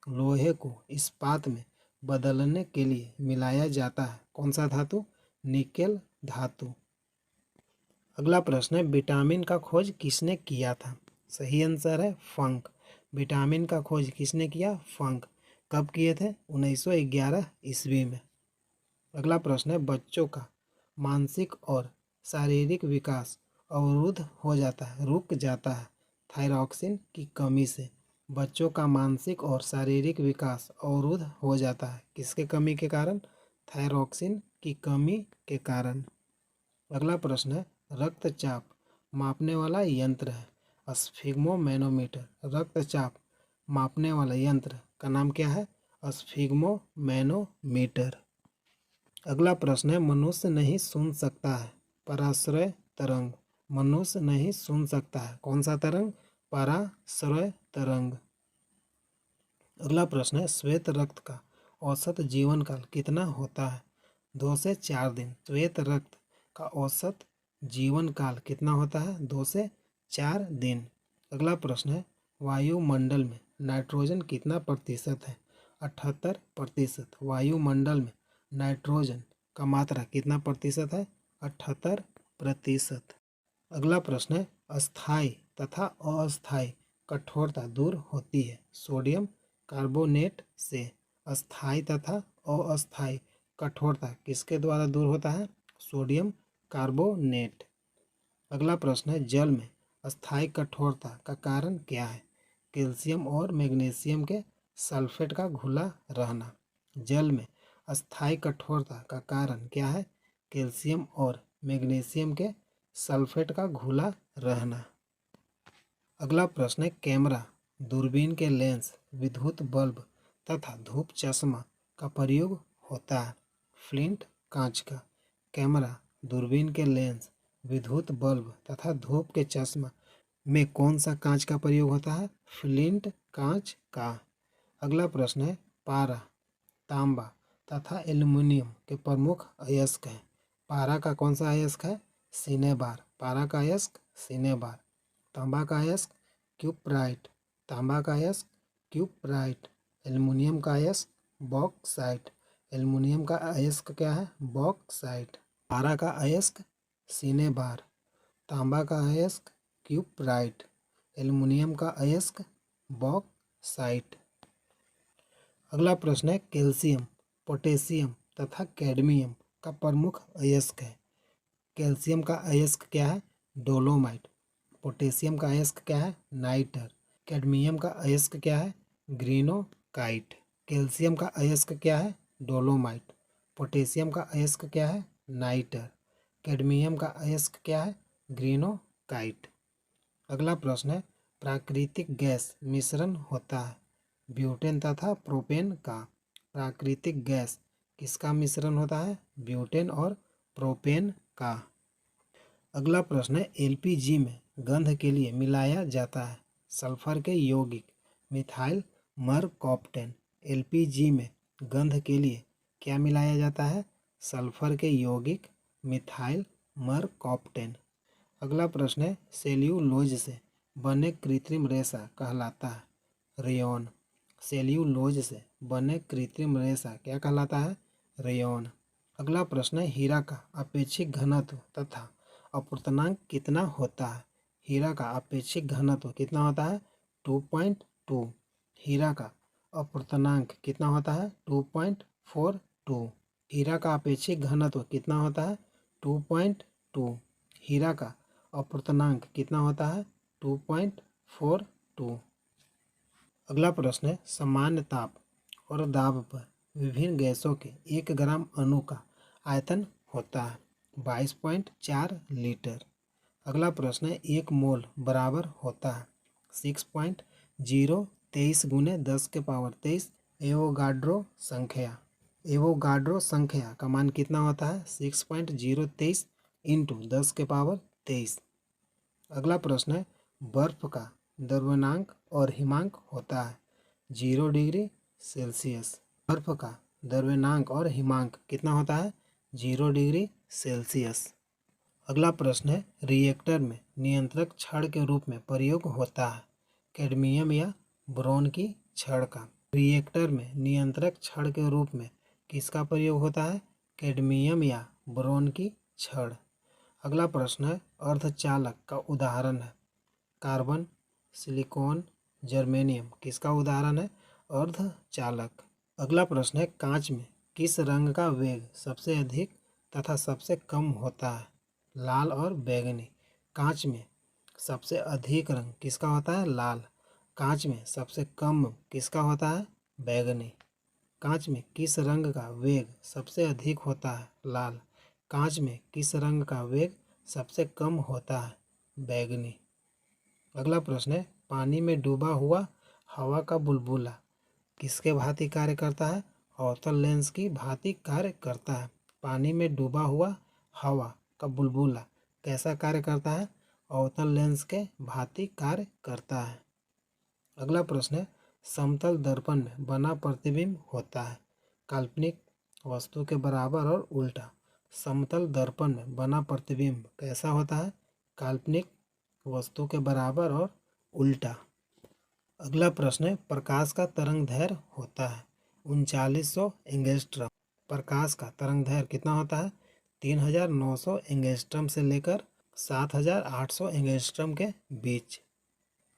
लोहे को इस्पात में बदलने के लिए मिलाया जाता है कौन सा धातु? निकेल धातु। अगला प्रश्न है, विटामिन का खोज किसने किया था? सही आंसर है फंक। विटामिन का खोज किसने किया? फंक। कब किए थे? 1911 ईस्वी में। अगला प्रश्न है, बच्चों का मानसिक और शारीरिक विकास अवरुद्ध हो जाता है रुक जाता है थायरॉक्सिन की कमी से। बच्चों का मानसिक और शारीरिक विकास अवरुद्ध हो जाता है, किसके कमी के कारण? थायरॉक्सिन की कमी के कारण। अगला प्रश्न है, रक्तचाप मापने वाला यंत्र है स्फिग्मोमैनोमीटर। रक्तचाप मापने वाला यंत्र का नाम क्या है? स्फिग्मोमैनोमीटर। अगला प्रश्न है, मनुष्य नहीं सुन सकता है पराश्रय तरंग। मनुष्य नहीं सुन सकता है कौन सा तरंग? पराश्रय तरंग। अगला प्रश्न है, श्वेत रक्त का औसत जीवन काल कितना होता है? 2 से 4 दिन। श्वेत रक्त का औसत जीवन काल कितना होता है? 2 से 4 दिन। अगला प्रश्न है, वायुमंडल में नाइट्रोजन कितना प्रतिशत है? 78%। वायुमंडल में नाइट्रोजन का मात्रा कितना प्रतिशत है? 78%। अगला प्रश्न है, अस्थायी तथा अस्थायी कठोरता दूर होती है सोडियम कार्बोनेट से। अस्थायी तथा अस्थायी कठोरता किसके द्वारा दूर होता है? Sodium carbonate. अगला प्रश्न है, जल में अस्थायी कठोरता का कारण क्या है? कैल्शियम और मैग्नीशियम के सल्फेट का घुला रहना। जल में अस्थायी कठोरता का कारण क्या है? कैल्शियम और मैग्नीशियम के सल्फेट का घुला रहना। अगला प्रश्न है, कैमरा दूरबीन के लेंस विद्युत बल्ब तथा धूप चश्मा का प्रयोग होता है फ्लिंट कांच का। कैमरा दूरबीन के लेंस विद्युत बल्ब तथा धूप के चश्मा में कौन सा कांच का प्रयोग होता है? फ्लिंट कांच का। अगला प्रश्न है, पारा तांबा तथा एल्युमिनियम के प्रमुख अयस्क हैं। पारा का कौन सा अयस्क है? सिनेबार। पारा का अयस्क सिनेबार। तांबा का अयस्क क्यूप्राइट। तांबा का अयस्क क्यूप्राइट। एल्युमिनियम का अयस्क बॉक्साइट। एल्युमिनियम का अयस्क क्या है? बॉक्साइट। पारा का अयस्क सिनेबार। तांबा का अयस्क क्यूप्राइट। एल्युमिनियम का अयस्क बॉक्साइट। अगला प्रश्न है, कैल्शियम पोटेशियम तथा कैडमियम का प्रमुख अयस्क है। कैल्शियम का अयस्क क्या है? डोलोमाइट। पोटेशियम का अयस्क क्या है? नाइटर। कैडमियम का अयस्क क्या है? ग्रीनोकाइट। कैल्शियम का अयस्क क्या है? डोलोमाइट। पोटेशियम का अयस्क क्या है? नाइटर। कैडमियम का अयस्क क्या है? ग्रीनोकाइट। अगला प्रश्न है, प्राकृतिक गैस मिश्रण होता है ब्यूटेन तथा प्रोपेन का। प्राकृतिक गैस किसका मिश्रण होता है? ब्यूटेन और प्रोपेन का। अगला प्रश्न है, एलपीजी में गंध के लिए मिलाया जाता है सल्फर के यौगिक मिथाइल मरकॉप्टेन। एलपीजी में गंध के लिए क्या मिलाया जाता है? सल्फर के यौगिक मिथाइल मरकॉप्टेन। अगला प्रश्न है, सेल्यूलोज से बने कृत्रिम रेशा कहलाता है रेयॉन। सेल्यूलोज से बने कृत्रिम रेशा क्या कहलाता है? रेयॉन। अगला प्रश्न है, हीरा का अपेक्षिक घनत्व तथा अपूर्णांक कितना होता है? हीरा का अपेक्षिक घनत्व कितना होता है? 2.2। हीरा का अपूर्णांक कितना होता है? 2.42। हीरा का अपेक्षिक घनत्व कितना होता है? 2.2। हीरा का अपूर्णांक कितना होता है? 2.42। अगला प्रश्न है, सामान्य ताप और दाब पर विभिन्न गैसों के 1 ग्राम अणु का आयतन होता है 22.4 लीटर। अगला प्रश्न है, 1 मोल बराबर होता है 6.023 गुने 10⁻23 एवोगाड्रो संख्या। एवोगाड्रो संख्या का मान कितना होता है? 6.023 इंटू 10⁻23। अगला प्रश्न है, बर्फ का द्रव्यमांक और हिमांक होता है 0 डिग्री सेल्सियस। बर्फ का द्रव्यमांक और हिमांक कितना होता है? 0 डिग्री सेल्सियस। अगला प्रश्न है, रिएक्टर में नियंत्रक छड़ के रूप में प्रयोग होता है कैडमियम या बोरॉन की छड़ का। रिएक्टर में नियंत्रक छड़ के रूप में किसका प्रयोग होता है? कैडमियम या बोरॉन की छड़। अगला प्रश्न है, अर्धचालक का उदाहरण है कार्बन सिलिकॉन जर्मेनियम। किसका उदाहरण है? अर्धचालक। अगला प्रश्न है, कांच में किस रंग का वेग सबसे अधिक तथा सबसे कम होता है? लाल और बैंगनी। कांच में सबसे अधिक रंग किसका होता है? लाल। कांच में सबसे कम किसका होता है? बैगनी। कांच में किस रंग का वेग सबसे अधिक होता है? लाल। कांच में किस रंग का वेग सबसे कम होता है? बैगनी। अगला प्रश्न है, पानी में डूबा हुआ हवा का बुलबुला किसके भांति कार्य करता है? अवतल लेंस की भांति कार्य करता है। पानी में डूबा हुआ हवा का बुलबुला कैसा कार्य करता है? अवतल लेंस के भांति कार्य करता है। अगला प्रश्न है, समतल दर्पण में बना प्रतिबिंब होता है काल्पनिक वस्तु के बराबर और उल्टा। समतल दर्पण में बना प्रतिबिंब कैसा होता है? काल्पनिक वस्तु के बराबर और उल्टा। अगला प्रश्न है, प्रकाश का तरंग दैर्घ्य होता है 3900 एंगस्ट्रम। प्रकाश का तरंग दैर्घ्य कितना होता है? 3900 एंगस्ट्रम से लेकर 7800 एंगस्ट्रम के बीच।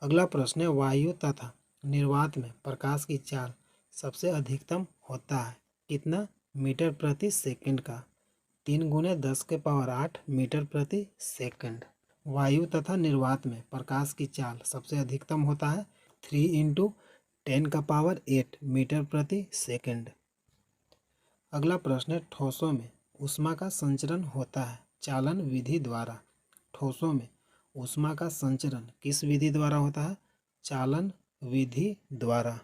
अगला प्रश्न है, वायु तथा निर्वात में प्रकाश की चाल सबसे अधिकतम होता है कितना मीटर प्रति सेकंड का? 3 × 10⁸ मीटर प्रति सेकंड। वायु तथा निर्वात में प्रकाश की चाल सबसे अधिकतम होता है 3 × 10⁸ मीटर प्रति सेकंड। अगला प्रश्न है, ठोसों में ऊष्मा का संचरण होता है चालन विधि द्वारा। ठोसों में ऊष्मा का संचरण किस विधि द्वारा होता है? चालन विधि द्वारा।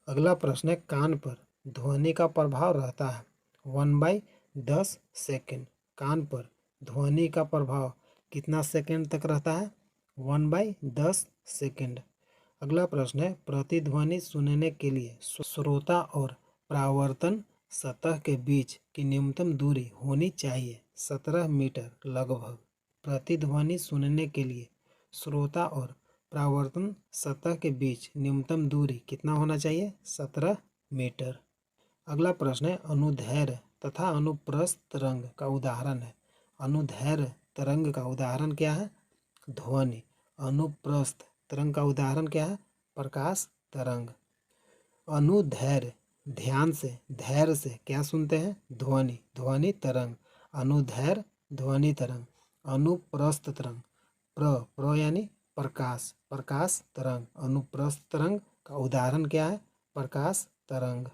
अगला प्रश्न है, कान पर ध्वनि का प्रभाव रहता है 1/10 सेकंड। कान पर ध्वनि का प्रभाव कितना सेकंड तक रहता है? 1/10 सेकंड। अगला प्रश्न है, प्रतिध्वनि सुनने के लिए श्रोता और परावर्तन सतह के बीच की न्यूनतम दूरी होनी चाहिए 17 मीटर लगभग। प्रतिध्वनि सुनने के लिए श्रोता और परावर्तन सतह के बीच न्यूनतम दूरी कितना होना चाहिए? 17 मीटर। अगला प्रश्न है, अनुदैर्घ्य तथा अनुप्रस्थ तरंग का उदाहरण है। अनुदैर्घ्य तरंग का उदाहरण क्या है? ध्वनि। अनुप्रस्थ तरंग का उदाहरण क्या है? प्रकाश तरंग। अनुदैर्घ्य ध्यान से धैर्य से क्या सुनते हैं? ध्वनि। ध्वनि तरंग। अनुदैर्घ्य ध्वनि तरंग। अनुप्रस्थ तरंग प्र यानी प्रकाश। प्रकाश तरंग। अनुप्रस्थ तरंग का उदाहरण क्या है? प्रकाश तरंग।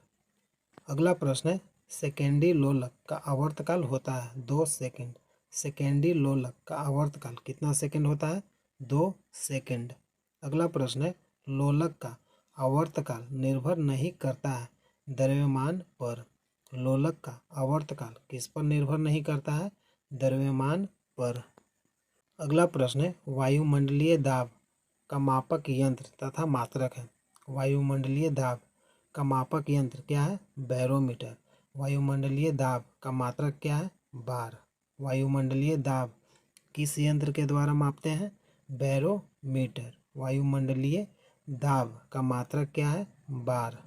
अगला प्रश्न है, सेकेंडी लोलक का आवर्तकाल होता है 2 सेकंड। सेकेंडी लोलक का आवर्तकाल कितना सेकंड होता है? 2 सेकंड। अगला प्रश्न है, लोलक का आवर्तकाल निर्भर नहीं करता है द्रव्यमान पर। लोलक का आवर्तकाल किस पर निर्भर नहीं करता है? द्रव्यमान पर। अगला प्रश्न है, वायुमंडलीय दाब का मापक यंत्र तथा मात्रक है। वायुमंडलीय दाब का मापक यंत्र क्या है? बैरोमीटर। वायुमंडलीय दाब का मात्रक क्या है? बार। वायुमंडलीय दाब किस यंत्र के द्वारा मापते हैं? बैरोमीटर। वायुमंडलीय दाब का मात्रक क्या है? बार।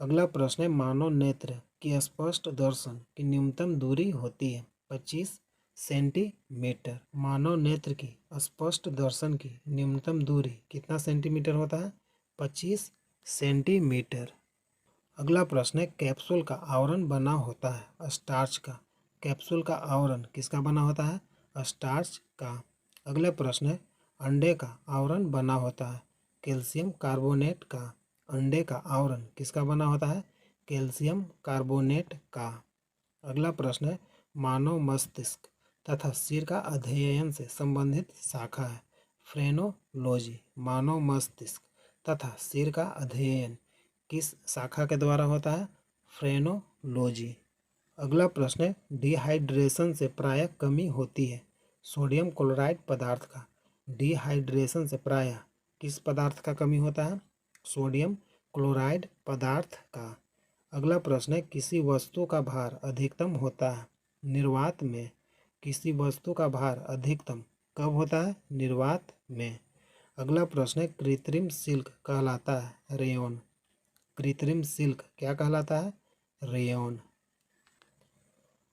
अगला प्रश्न है, मानव नेत्र की स्पष्ट दर्शन की न्यूनतम दूरी होती है 25 सेंटीमीटर। मानव नेत्र की स्पष्ट दर्शन की न्यूनतम दूरी कितना सेंटीमीटर होता है? 25 सेंटीमीटर। अगला प्रश्न है, कैप्सूल का आवरण बना होता है स्टार्च का। कैप्सूल का आवरण किसका बना होता है? स्टार्च का। अगला प्रश्न है, अंडे का आवरण बना होता है कैल्शियम कार्बोनेट का। अंडे का आवरण किसका बना होता है? कैल्शियम कार्बोनेट का। अगला प्रश्न है, मानव मस्तिष्क तथा सिर का अध्ययन से संबंधित शाखा है फ्रेनोलॉजी। मानव मस्तिष्क तथा सिर का अध्ययन किस शाखा के द्वारा होता है? फ्रेनोलॉजी। अगला प्रश्न है, डिहाइड्रेशन से प्रायः कमी होती है सोडियम क्लोराइड पदार्थ का। डिहाइड्रेशन से प्रायः किस पदार्थ का कमी होता है? सोडियम क्लोराइड पदार्थ का। अगला प्रश्न है, किसी वस्तु का भार अधिकतम होता है निर्वात में। किसी वस्तु का भार अधिकतम कब होता है? निर्वात में। अगला प्रश्न है, कृत्रिम सिल्क कहलाता है रेयॉन। कृत्रिम सिल्क क्या कहलाता है? रेयॉन।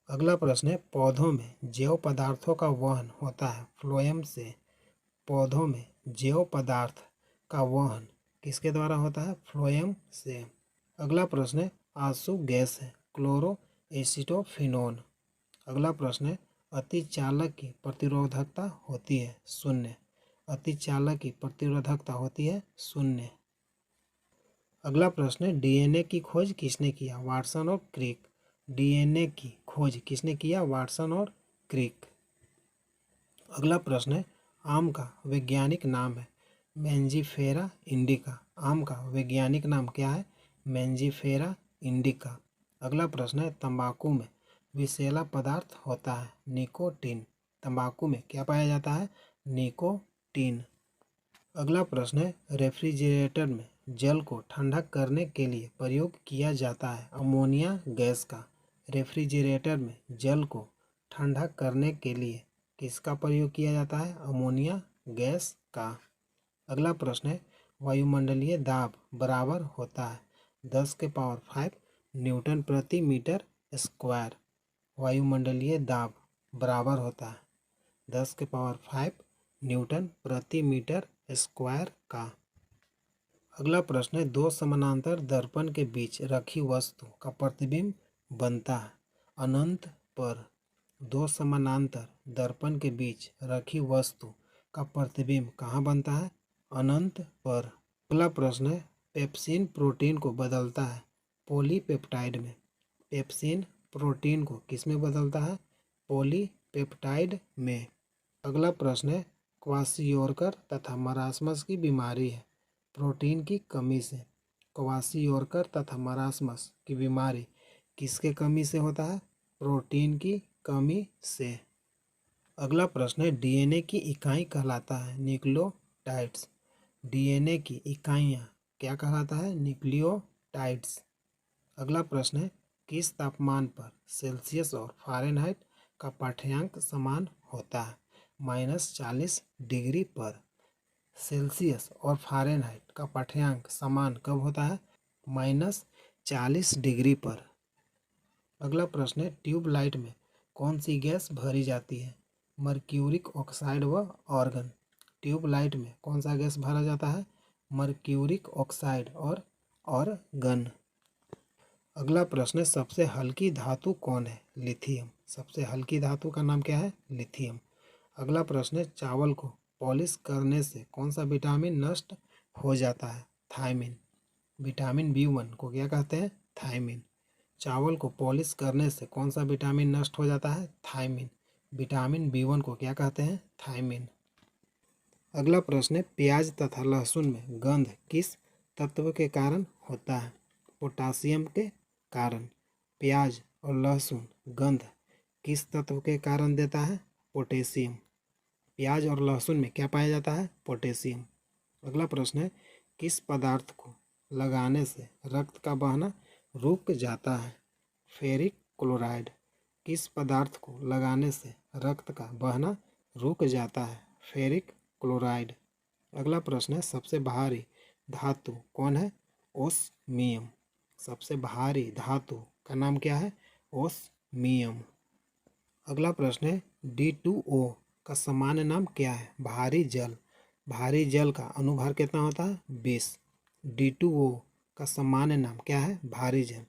अगला प्रश्न है, पौधों में जैव पदार्थों का वहन होता है फ्लोएम से। पौधों में जैव पदार्थ का वहन किसके द्वारा होता है? फ्लोएम से। अगला प्रश्न है, आंसू गैस है क्लोरोएसिटोफिनोन। अगला प्रश्न है, अतिचालक की प्रतिरोधकता होती है 0। अतिचालक की प्रतिरोधकता होती है 0। अगला प्रश्न है, डीएनए की खोज किसने किया? वाटसन और क्रिक। डीएनए की खोज किसने किया? वाटसन और क्रिक। अगला प्रश्न है, आम का वैज्ञानिक नाम है? Mangifera indica. आम का वैज्ञानिक नाम क्या है? Mangifera indica. अगला प्रश्न है, तंबाकू में विषैला पदार्थ होता है? निकोटीन। तंबाकू में क्या पाया जाता है? निकोटीन। अगला प्रश्न है, रेफ्रिजरेटर में जल को ठंडा करने के लिए प्रयोग किया जाता है अमोनिया गैस का। रेफ्रिजरेटर में जल को ठंडा करने के लिए किसका प्रयोग किया जाता है? अमोनिया गैस का। अगला प्रश्न है, वायुमंडलीय दाब बराबर होता है 10⁵ न्यूटन प्रति मीटर स्क्वायर। वायुमंडलीय दाब बराबर होता है 10⁵ न्यूटन प्रति मीटर स्क्वायर का। अगला प्रश्न है, दो समानांतर दर्पण के बीच रखी वस्तु का प्रतिबिंब बनता है अनंत पर। दो समानांतर दर्पण के बीच रखी वस्तु का प्रतिबिंब कहाँ बनता है? अनंत पर। अगला प्रश्न है, पेप्सिन प्रोटीन को बदलता है पॉलीपेप्टाइड में। पेप्सिन प्रोटीन को किस में बदलता है? पॉलीपेप्टाइड में। अगला प्रश्न है, क्वाशियोरकर तथा मरासमस की बीमारी है प्रोटीन की कमी से। क्वाशियोरकर तथा मरासमस की बीमारी किसके कमी से होता है? प्रोटीन की कमी से। अगला प्रश्न है, डीएनए की इकाई कहलाता है न्यूक्लियोटाइड्स। डीएनए की इकाइयाँ क्या कहलाता है? न्यूक्लियोटाइड्स। अगला प्रश्न है, किस तापमान पर सेल्सियस और फ़ारेनहाइट का पाठ्यांक समान होता है? -40 डिग्री पर। सेल्सियस और फ़ारेनहाइट का पाठ्यांक समान कब होता है? -40 डिग्री पर। अगला प्रश्न है, ट्यूबलाइट में कौन सी गैस भरी जाती है? मर्क्यूरिक ऑक्साइड व ऑर्गन। ट्यूबलाइट में कौन सा गैस भरा जाता है? मर्क्यूरिक ऑक्साइड और ऑर्गन। अगला प्रश्न है, सबसे हल्की धातु कौन है? लिथियम। सबसे हल्की धातु का नाम क्या है? लिथियम। अगला प्रश्न है, चावल को पॉलिश करने से कौन सा विटामिन नष्ट हो जाता है? थायमिन। विटामिन B1 को क्या कहते हैं? थायमिन। चावल को पॉलिश करने से कौन सा विटामिन नष्ट हो जाता है? थायमिन। विटामिन B1 को क्या कहते हैं? थायमिन। अगला प्रश्न है, प्याज तथा लहसुन में गंध किस तत्व के कारण होता है? पोटासियम के कारण। प्याज और लहसुन गंध किस तत्व के कारण देता है? पोटेशियम। प्याज और लहसुन में क्या पाया जाता है? पोटेशियम। अगला प्रश्न है, किस पदार्थ को लगाने से रक्त का बहना रुक जाता है? Ferric chloride. किस पदार्थ को लगाने से रक्त का बहना रुक जाता है? Ferric chloride. अगला प्रश्न है, सबसे भारी धातु कौन है? ओस्मियम। सबसे भारी धातु का नाम क्या है? ओस्मियम। अगला प्रश्न है, D2O का सामान्य नाम क्या है? भारी जल। भारी जल का अनुभार कितना होता है? 20। D2O का सामान्य नाम क्या है? भारी जल।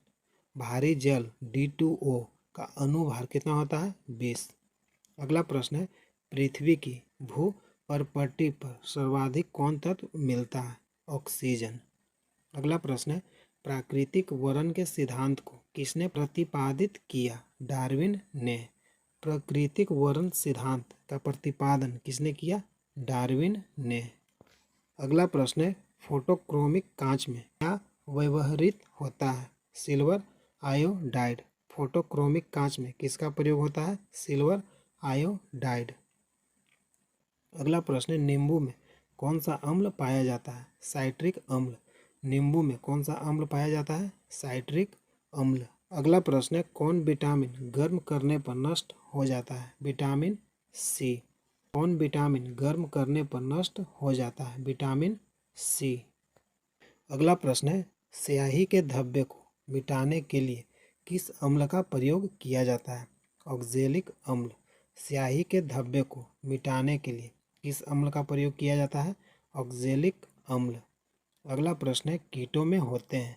भारी जल D2O का अनुभार कितना होता है? 20। अगला प्रश्न है, पृथ्वी की भू परपट्टी पर सर्वाधिक कौन तत्व मिलता है? ऑक्सीजन। अगला प्रश्न है, प्राकृतिक वर्ण के सिद्धांत को किसने प्रतिपादित किया? डार्विन ने। प्राकृतिक वर्ण सिद्धांत का प्रतिपादन किसने किया? डार्विन ने। अगला प्रश्न है, फोटोक्रोमिक कांच में क्या व्यवहृत होता है? Silver iodide. फोटोक्रोमिक कांच में किसका प्रयोग होता है? Silver iodide. अगला प्रश्न है, नींबू में कौन सा अम्ल पाया जाता है? साइट्रिक अम्ल। नींबू में कौन सा अम्ल पाया जाता है? साइट्रिक अम्ल। अगला प्रश्न है, कौन विटामिन गर्म करने पर नष्ट हो जाता है? Vitamin C. कौन विटामिन गर्म करने पर नष्ट हो जाता है? Vitamin C. अगला प्रश्न है, स्याही के धब्बे को मिटाने के लिए किस अम्ल का प्रयोग किया जाता है? ऑक्जेलिक अम्ल। स्याही के धब्बे को मिटाने के लिए किस अम्ल का प्रयोग किया जाता है? ऑक्जेलिक अम्ल। अगला प्रश्न है, कीटों में होते हैं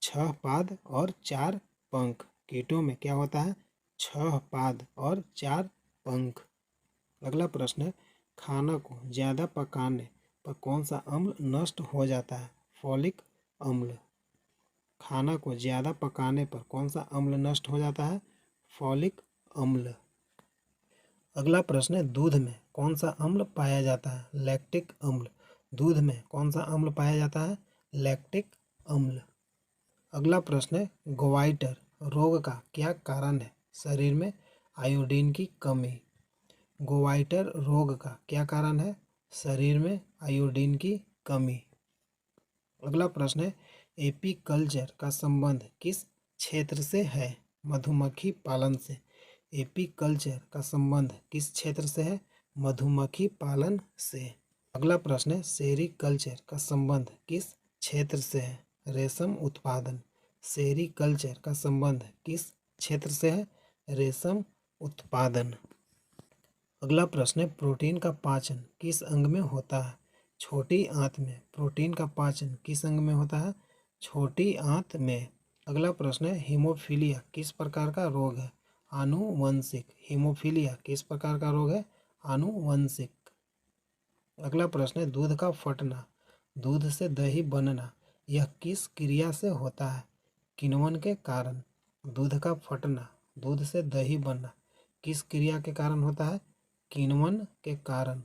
6 पाद और 4 पंख। कीटों में क्या होता है? 6 पाद और 4 पंख। अगला प्रश्न है, खाना को ज़्यादा पकाने पर कौन सा अम्ल नष्ट हो जाता है? फॉलिक अम्ल। खाना को ज़्यादा पकाने पर कौन सा अम्ल नष्ट हो जाता है? फॉलिक अम्ल। अगला प्रश्न है, दूध में कौन सा अम्ल पाया जाता है? लैक्टिक अम्ल। दूध में कौन सा अम्ल पाया जाता है? लैक्टिक अम्ल। अगला प्रश्न है, गोइटर रोग का क्या कारण है? शरीर में आयोडीन की कमी। गोइटर रोग का क्या कारण है? शरीर में आयोडीन की कमी। अगला प्रश्न है, एपीकल्चर का संबंध किस क्षेत्र से है? मधुमक्खी पालन से। एपीकल्चर का संबंध किस क्षेत्र से है? मधुमक्खी पालन से। अगला प्रश्न है, सेरीकल्चर का संबंध किस क्षेत्र से है? रेशम उत्पादन। सेरीकल्चर का संबंध किस क्षेत्र से है? रेशम उत्पादन। अगला प्रश्न है, प्रोटीन का पाचन किस अंग में होता है? छोटी आंत में। प्रोटीन का पाचन किस अंग में होता है? छोटी आंत में। अगला प्रश्न है, हीमोफीलिया किस प्रकार का रोग है? आनुवंशिक। हीमोफीलिया किस प्रकार का रोग है? आनुवंशिक। अगला प्रश्न है, दूध का फटना, दूध से दही बनना, यह किस क्रिया से होता है? किण्वन के कारण। दूध का फटना, दूध से दही बनना किस क्रिया के कारण होता है? किण्वन के कारण।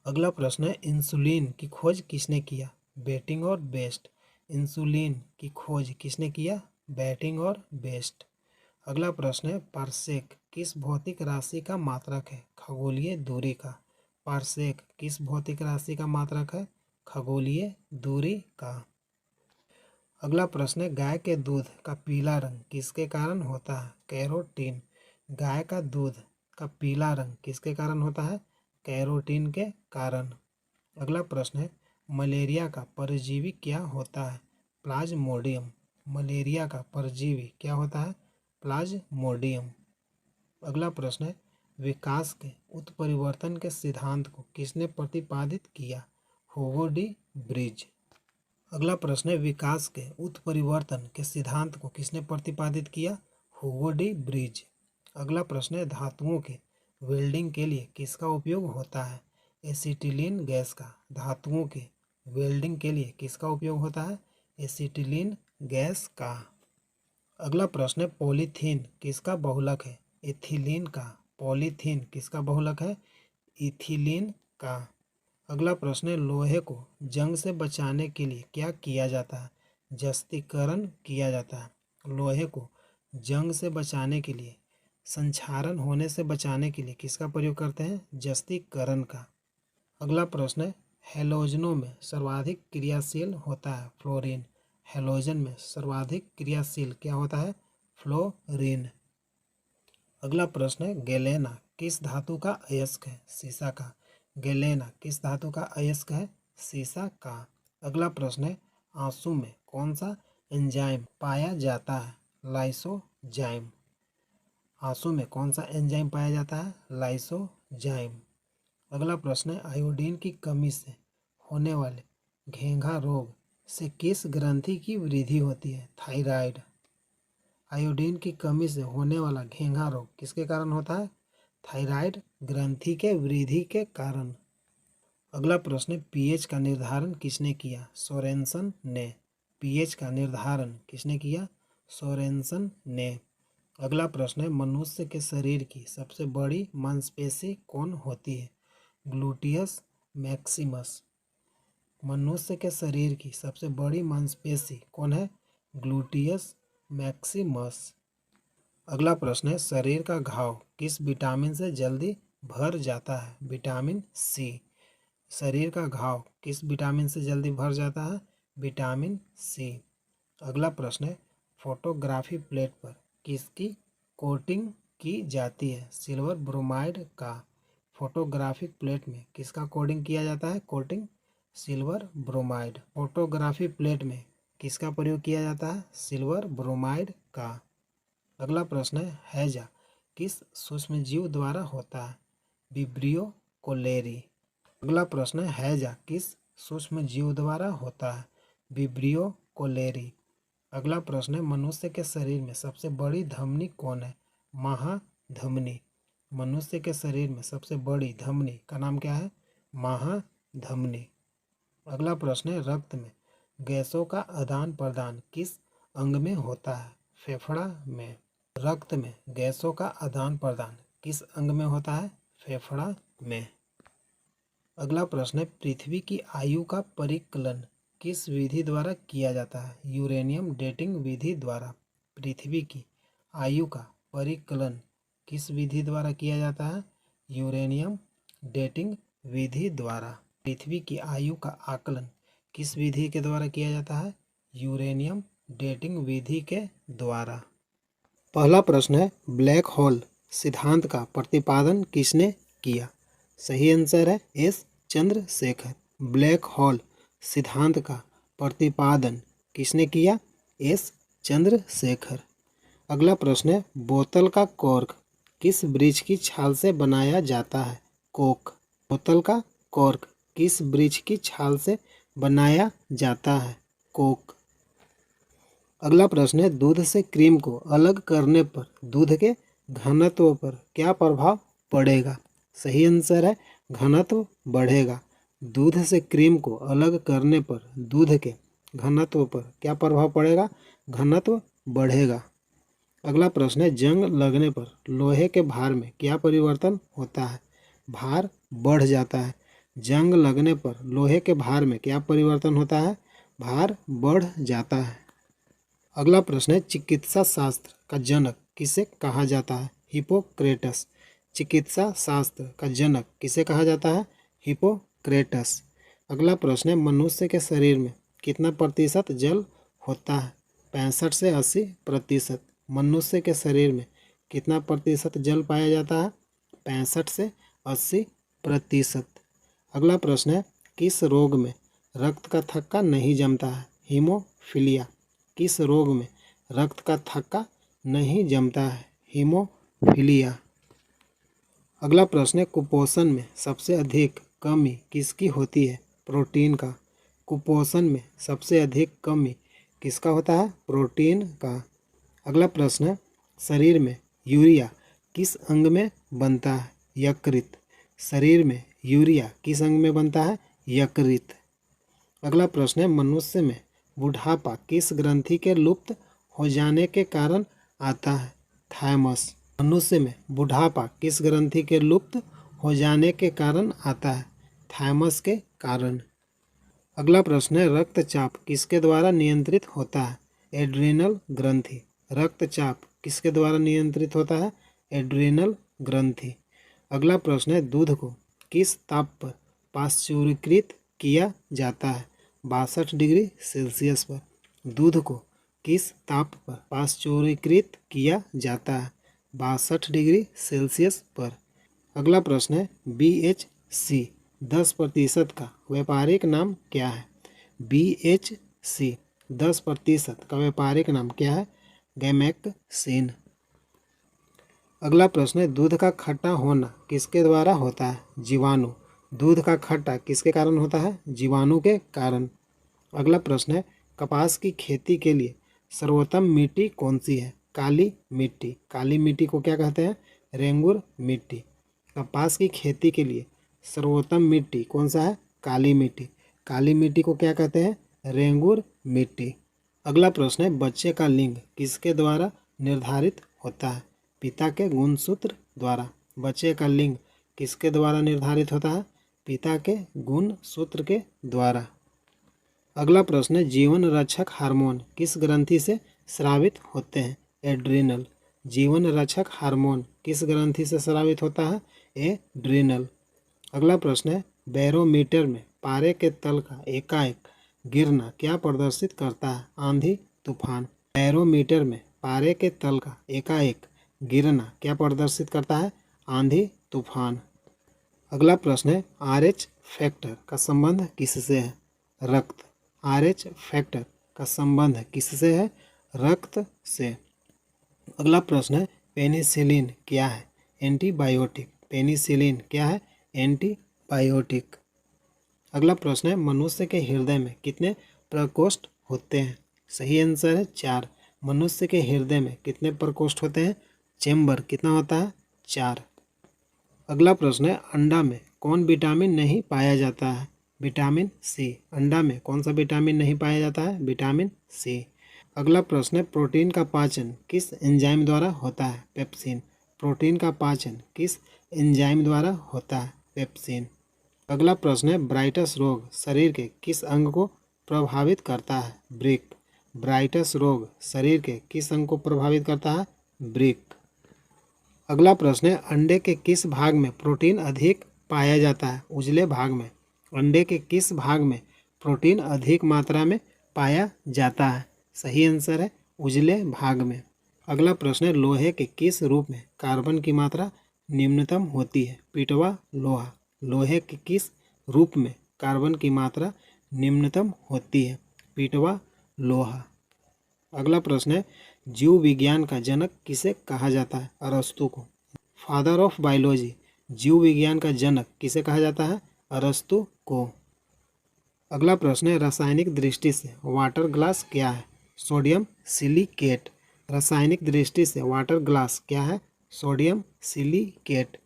अगला प्रश्न है, इंसुलिन की खोज किसने किया? बेटिंग और बेस्ट। इंसुलिन की खोज किसने किया? बेटिंग और बेस्ट। अगला प्रश्न है, पारसेक किस भौतिक राशि का मात्रक है? खगोलीय दूरी का। पारसेक किस भौतिक राशि का मात्रक है? खगोलीय दूरी का। अगला प्रश्न है, गाय के दूध का पीला रंग किसके कारण होता है? कैरोटीन। गाय का दूध का पीला रंग किसके कारण होता है? कैरोटीन के कारण। अगला प्रश्न है, मलेरिया का परजीवी क्या होता है? प्लाज्मोडियम। मलेरिया का परजीवी क्या होता है? प्लाज्मोडियम। अगला प्रश्न है, विकास के उत्परिवर्तन के सिद्धांत को किसने प्रतिपादित किया? Hugo de bridge. अगला प्रश्न है, विकास के उत्परिवर्तन के सिद्धांत को किसने प्रतिपादित किया? Hugo de bridge. अगला प्रश्न है, धातुओं के वेल्डिंग के लिए किसका उपयोग होता है? एसिटिलीन गैस का। धातुओं के वेल्डिंग के लिए किसका उपयोग होता है? एसिटिलीन गैस का। अगला प्रश्न है, पॉलीथीन किसका बहुलक है? एथिलीन का। पॉलीथीन किसका बहुलक है? इथिलीन का। अगला प्रश्न है, लोहे को जंग से बचाने के लिए क्या किया जाता है? जस्तीकरण किया जाता है। लोहे को जंग से बचाने के लिए, संक्षारण होने से बचाने के लिए किसका प्रयोग करते हैं? जस्तीकरण का। अगला प्रश्न है, हैलोजनों में सर्वाधिक क्रियाशील होता है फ्लोरीन। हैलोजन में सर्वाधिक क्रियाशील क्या होता है? फ्लोरीन। अगला प्रश्न है, गैलेना किस धातु का अयस्क है? सीसा का। गैलेना किस धातु का अयस्क है? सीसा का। अगला प्रश्न है, आंसू में कौन सा एंजाइम पाया जाता है? लाइसोजाइम। आंसू में कौन सा एंजाइम पाया जाता है? लाइसोजाइम। अगला प्रश्न है, आयोडीन की कमी से होने वाले घेंघा रोग से किस ग्रंथि की वृद्धि होती है? थायराइड। आयोडीन की कमी से होने वाला घेंघा रोग किसके कारण होता है? थायराइड ग्रंथि के वृद्धि के कारण। अगला प्रश्न है, पीएच का निर्धारण किसने किया? सोरेनसन ने। पीएच का निर्धारण किसने किया? सोरेनसन ने। अगला प्रश्न है, मनुष्य के शरीर की सबसे बड़ी मांसपेशी कौन होती है? Gluteus Maximus. मनुष्य के शरीर की सबसे बड़ी मांसपेशी कौन है? Gluteus Maximus. अगला प्रश्न है, शरीर का घाव किस विटामिन से जल्दी भर जाता है? Vitamin C. शरीर का घाव किस विटामिन से जल्दी भर जाता है? Vitamin C. अगला प्रश्न है, फोटोग्राफी प्लेट पर किसकी कोटिंग की जाती है? सिल्वर ब्रोमाइड का। फोटोग्राफिक प्लेट में किसका कोटिंग किया जाता है? Coating silver bromide. Photography plate में किसका प्रयोग किया जाता है? सिल्वर ब्रोमाइड का। अगला प्रश्न है, हैजा किस सूक्ष्मजीव द्वारा होता है? Vibrio cholerae. अगला प्रश्न है, हैजा किस सूक्ष्मजीव द्वारा होता है? Vibrio cholerae. अगला प्रश्न है, मनुष्य के शरीर में सबसे बड़ी धमनी कौन है? महाधमनी। मनुष्य के शरीर में सबसे बड़ी धमनी का नाम क्या है? महाधमनी। अगला प्रश्न है, रक्त में गैसों का आदान प्रदान किस अंग में होता है? फेफड़ा में। रक्त में गैसों का आदान प्रदान किस अंग में होता है? फेफड़ा में। अगला प्रश्न है, पृथ्वी की आयु का परिकलन किस विधि द्वारा किया जाता है? यूरेनियम डेटिंग विधि द्वारा। पृथ्वी की आयु का परिकलन किस विधि द्वारा किया जाता है? यूरेनियम डेटिंग विधि द्वारा। पृथ्वी की आयु का आकलन किस विधि के द्वारा किया जाता है? यूरेनियम डेटिंग विधि के द्वारा। पहला प्रश्न है, ब्लैक होल सिद्धांत का प्रतिपादन किसने किया? सही आंसर है एस चंद्रशेखर। ब्लैक होल सिद्धांत का प्रतिपादन किसने किया? एस चंद्रशेखर। अगला प्रश्न है, बोतल का कॉर्क किस वृक्ष की छाल से बनाया जाता है? कोक। बोतल का कॉर्क किस वृक्ष की छाल से बनाया जाता है? कोक। अगला प्रश्न है, दूध से क्रीम को अलग करने पर दूध के घनत्व पर क्या प्रभाव पड़ेगा? सही आंसर है घनत्व बढ़ेगा। दूध से क्रीम को अलग करने पर दूध के घनत्व पर क्या प्रभाव पड़ेगा? घनत्व बढ़ेगा। अगला प्रश्न है, जंग लगने पर लोहे के भार में क्या परिवर्तन होता है? भार बढ़ जाता है। जंग लगने पर लोहे के भार में क्या परिवर्तन होता है? भार बढ़ जाता है। अगला प्रश्न है, चिकित्सा शास्त्र का जनक किसे कहा जाता है? हिपोक्रेटस। चिकित्सा शास्त्र का जनक किसे कहा जाता है? हिपोक्रेटस। अगला प्रश्न है, मनुष्य के शरीर में कितना प्रतिशत जल होता है? 65 से 80%। मनुष्य के शरीर में कितना प्रतिशत जल पाया जाता है? 65 से 80%। अगला प्रश्न है, किस रोग में रक्त का थक्का नहीं जमता है? हीमोफीलिया। किस रोग में रक्त का थक्का नहीं जमता है? हीमोफीलिया। अगला प्रश्न है, कुपोषण में सबसे अधिक कमी किसकी होती है? प्रोटीन का। कुपोषण में सबसे अधिक कमी किसका होता है? प्रोटीन का। अगला प्रश्न है, शरीर में यूरिया किस अंग में बनता है? यकृत। शरीर में यूरिया किस अंग में बनता है? यकृत। अगला प्रश्न है, मनुष्य में बुढ़ापा किस ग्रंथि के लुप्त हो जाने के कारण आता है? थायमस। मनुष्य में बुढ़ापा किस ग्रंथि के लुप्त हो जाने के कारण आता है? थायमस के कारण। अगला प्रश्न है, रक्तचाप किसके द्वारा नियंत्रित होता है? एड्रिनल ग्रंथि। रक्तचाप किसके द्वारा नियंत्रित होता है? एड्रिनल ग्रंथि। अगला प्रश्न है, दूध को किस ताप पर पाश्चुरीकृत किया जाता है? 62 डिग्री सेल्सियस पर। दूध को किस ताप पर पाश्चुरीकृत किया जाता है? 62 डिग्री सेल्सियस पर। अगला प्रश्न है, BHC 10% का व्यापारिक नाम क्या है? BHC 10% का व्यापारिक नाम क्या है? गैमेक्सिन। अगला प्रश्न है, दूध का खट्टा होना किसके द्वारा होता है? जीवाणु। दूध का खट्टा किसके कारण होता है? जीवाणु के कारण। अगला प्रश्न है, कपास की खेती के लिए सर्वोत्तम मिट्टी कौन सी है? काली मिट्टी। काली मिट्टी को क्या कहते हैं? रेंगुर मिट्टी। कपास की खेती के लिए सर्वोत्तम मिट्टी कौन सा है? काली मिट्टी। काली मिट्टी को क्या कहते हैं? रेंगुर मिट्टी। अगला प्रश्न है, बच्चे का लिंग किसके द्वारा निर्धारित होता है? पिता के गुणसूत्र द्वारा। बच्चे का लिंग किसके द्वारा निर्धारित होता है? पिता के गुणसूत्र के द्वारा। अगला प्रश्न है, जीवन रक्षक हार्मोन किस ग्रंथि से स्रावित होते हैं? एड्रिनल। जीवन रक्षक हार्मोन किस ग्रंथि से स्रावित होता है? एड्रिनल। अगला प्रश्न है, बैरोमीटर में पारे के तल का एकाएक गिरना क्या प्रदर्शित करता है? आंधी तूफान। बैरोमीटर में पारे के तल का एकाएक गिरना क्या प्रदर्शित करता है? आंधी तूफान। अगला प्रश्न है, RH फैक्टर का संबंध किससे है? रक्त। RH फैक्टर का संबंध किससे है? रक्त से। अगला प्रश्न है, पेनिसिलिन क्या है? एंटीबायोटिक। पेनिसिलिन क्या है? एंटीबायोटिक। अगला प्रश्न है, मनुष्य के हृदय में कितने प्रकोष्ठ होते हैं? सही आंसर है 4। मनुष्य के हृदय में कितने प्रकोष्ठ होते हैं? चेम्बर कितना होता है? 4। अगला प्रश्न है, अंडा में कौन विटामिन नहीं पाया जाता है? Vitamin C. अंडा में कौन सा विटामिन नहीं पाया जाता है? Vitamin C. अगला प्रश्न है, प्रोटीन का पाचन किस एंजाइम द्वारा होता है? पेप्सिन। प्रोटीन का पाचन किस एंजाइम द्वारा होता है? पेप्सिन। अगला प्रश्न है, ब्राइटस रोग शरीर के किस अंग को प्रभावित करता है? ब्रिक। ब्राइटस रोग शरीर के किस अंग को प्रभावित करता है? ब्रिक। अगला प्रश्न है, अंडे के किस भाग में प्रोटीन अधिक पाया जाता है? उजले भाग में। अंडे के किस भाग में प्रोटीन अधिक मात्रा में पाया जाता है? सही आंसर है उजले भाग में। अगला प्रश्न है, लोहे के किस रूप में कार्बन की मात्रा निम्नतम होती है? पिटवा लोहा। लोहे के किस रूप में कार्बन की मात्रा निम्नतम होती है? पिटवा लोहा। अगला प्रश्न है, जीव विज्ञान का जनक किसे कहा जाता है? अरस्तु को। फादर ऑफ बायोलॉजी, जीव विज्ञान का जनक किसे कहा जाता है? अरस्तु को। अगला प्रश्न है, रासायनिक दृष्टि से वाटर ग्लास क्या है? Sodium silicate. रासायनिक दृष्टि से वाटर ग्लास क्या है? Sodium silicate.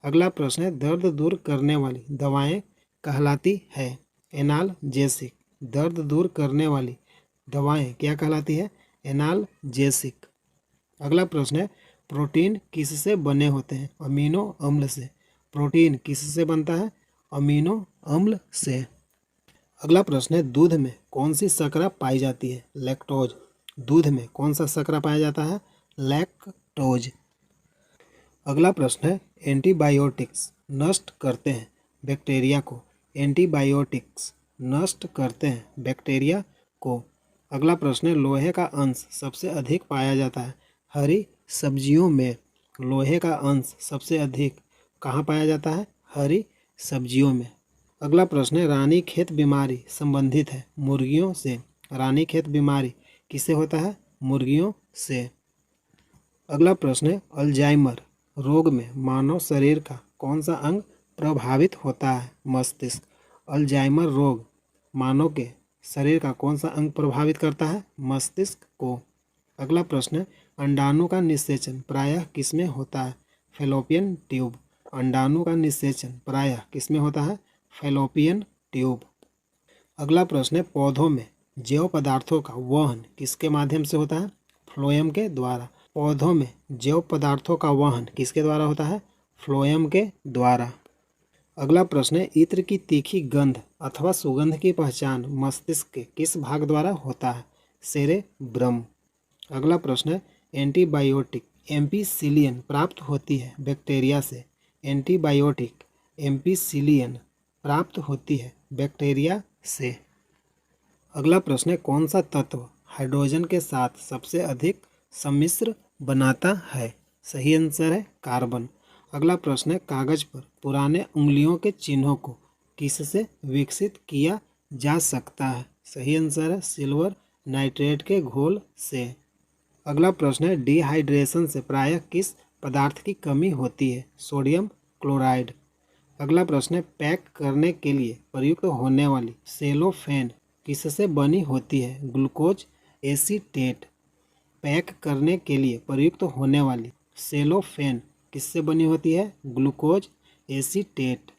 अगला प्रश्न है, दर्द दूर करने वाली दवाएं कहलाती है? एनाल्जेसिक। दर्द दूर करने वाली दवाएं क्या कहलाती है? एनाल्जेसिक। अगला प्रश्न है, प्रोटीन किससे बने होते हैं? अमीनो अम्ल से। प्रोटीन किससे बनता है? अमीनो अम्ल से। अगला प्रश्न है, दूध में कौन सी शर्करा पाई जाती है? लैक्टोज। दूध में कौन सा शर्करा पाया जाता है? लैक्टोज। अगला प्रश्न है, एंटीबायोटिक्स नष्ट करते हैं बैक्टीरिया को। एंटीबायोटिक्स नष्ट करते हैं बैक्टीरिया को। अगला प्रश्न है, लोहे का अंश सबसे अधिक पाया जाता है हरी सब्जियों में। लोहे का अंश सबसे अधिक कहाँ पाया जाता है? हरी सब्जियों में। अगला प्रश्न है, रानीखेत बीमारी संबंधित है मुर्गियों से। रानीखेत बीमारी किससे होता है? मुर्गियों से। अगला प्रश्न है, अल्जाइमर रोग में मानव शरीर का कौन सा अंग प्रभावित होता है? मस्तिष्क। अल्जाइमर रोग मानव के शरीर का कौन सा अंग प्रभावित करता है? मस्तिष्क को। अगला प्रश्न है, अंडाणु का निषेचन प्रायः किसमें होता है? Fallopian tube. अंडाणु का निषेचन प्रायः किसमें होता है? Fallopian tube. अगला प्रश्न है, पौधों में जैव पदार्थों का वहन किसके माध्यम से होता है? फ्लोएम के द्वारा। पौधों में जैव पदार्थों का वहन किसके द्वारा होता है? फ्लोएम के द्वारा। अगला प्रश्न है, इत्र की तीखी गंध अथवा सुगंध की पहचान मस्तिष्क के किस भाग द्वारा होता है? सेरेब्रम। अगला प्रश्न है, एंटीबायोटिक एम्पिसिलियन प्राप्त होती है बैक्टीरिया से। एंटीबायोटिक एम्पिसिलियन प्राप्त होती है बैक्टीरिया से। अगला प्रश्न है, कौन सा तत्व हाइड्रोजन के साथ सबसे अधिक सम्मिश्र बनाता है? सही आंसर है कार्बन। अगला प्रश्न है, कागज पर पुराने उंगलियों के चिन्हों को किससे विकसित किया जा सकता है? सही आंसर है सिल्वर नाइट्रेट के घोल से। अगला प्रश्न है, डिहाइड्रेशन से प्रायः किस पदार्थ की कमी होती है? Sodium chloride. अगला प्रश्न है, पैक करने के लिए प्रयुक्त होने वाली सेलोफेन किससे बनी होती है? Glucose acetate. पैक करने के लिए प्रयुक्त होने वाली सेलोफेन किससे बनी होती है? Glucose acetate.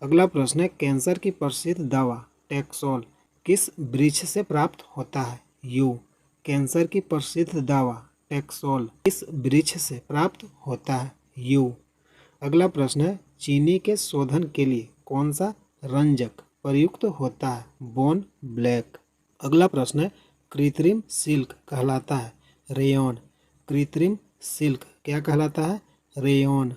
अगला प्रश्न है, कैंसर की प्रसिद्ध दवा टैक्सोल किस वृक्ष से प्राप्त होता है? यू। कैंसर की प्रसिद्ध दवा टैक्सोल किस वृक्ष से प्राप्त होता है? यू। अगला प्रश्न है, चीनी के शोधन के लिए कौन सा रंजक प्रयुक्त होता है? Bone black. अगला प्रश्न है, कृत्रिम सिल्क कहलाता है रेयॉन। कृत्रिम सिल्क क्या कहलाता है? रेयॉन।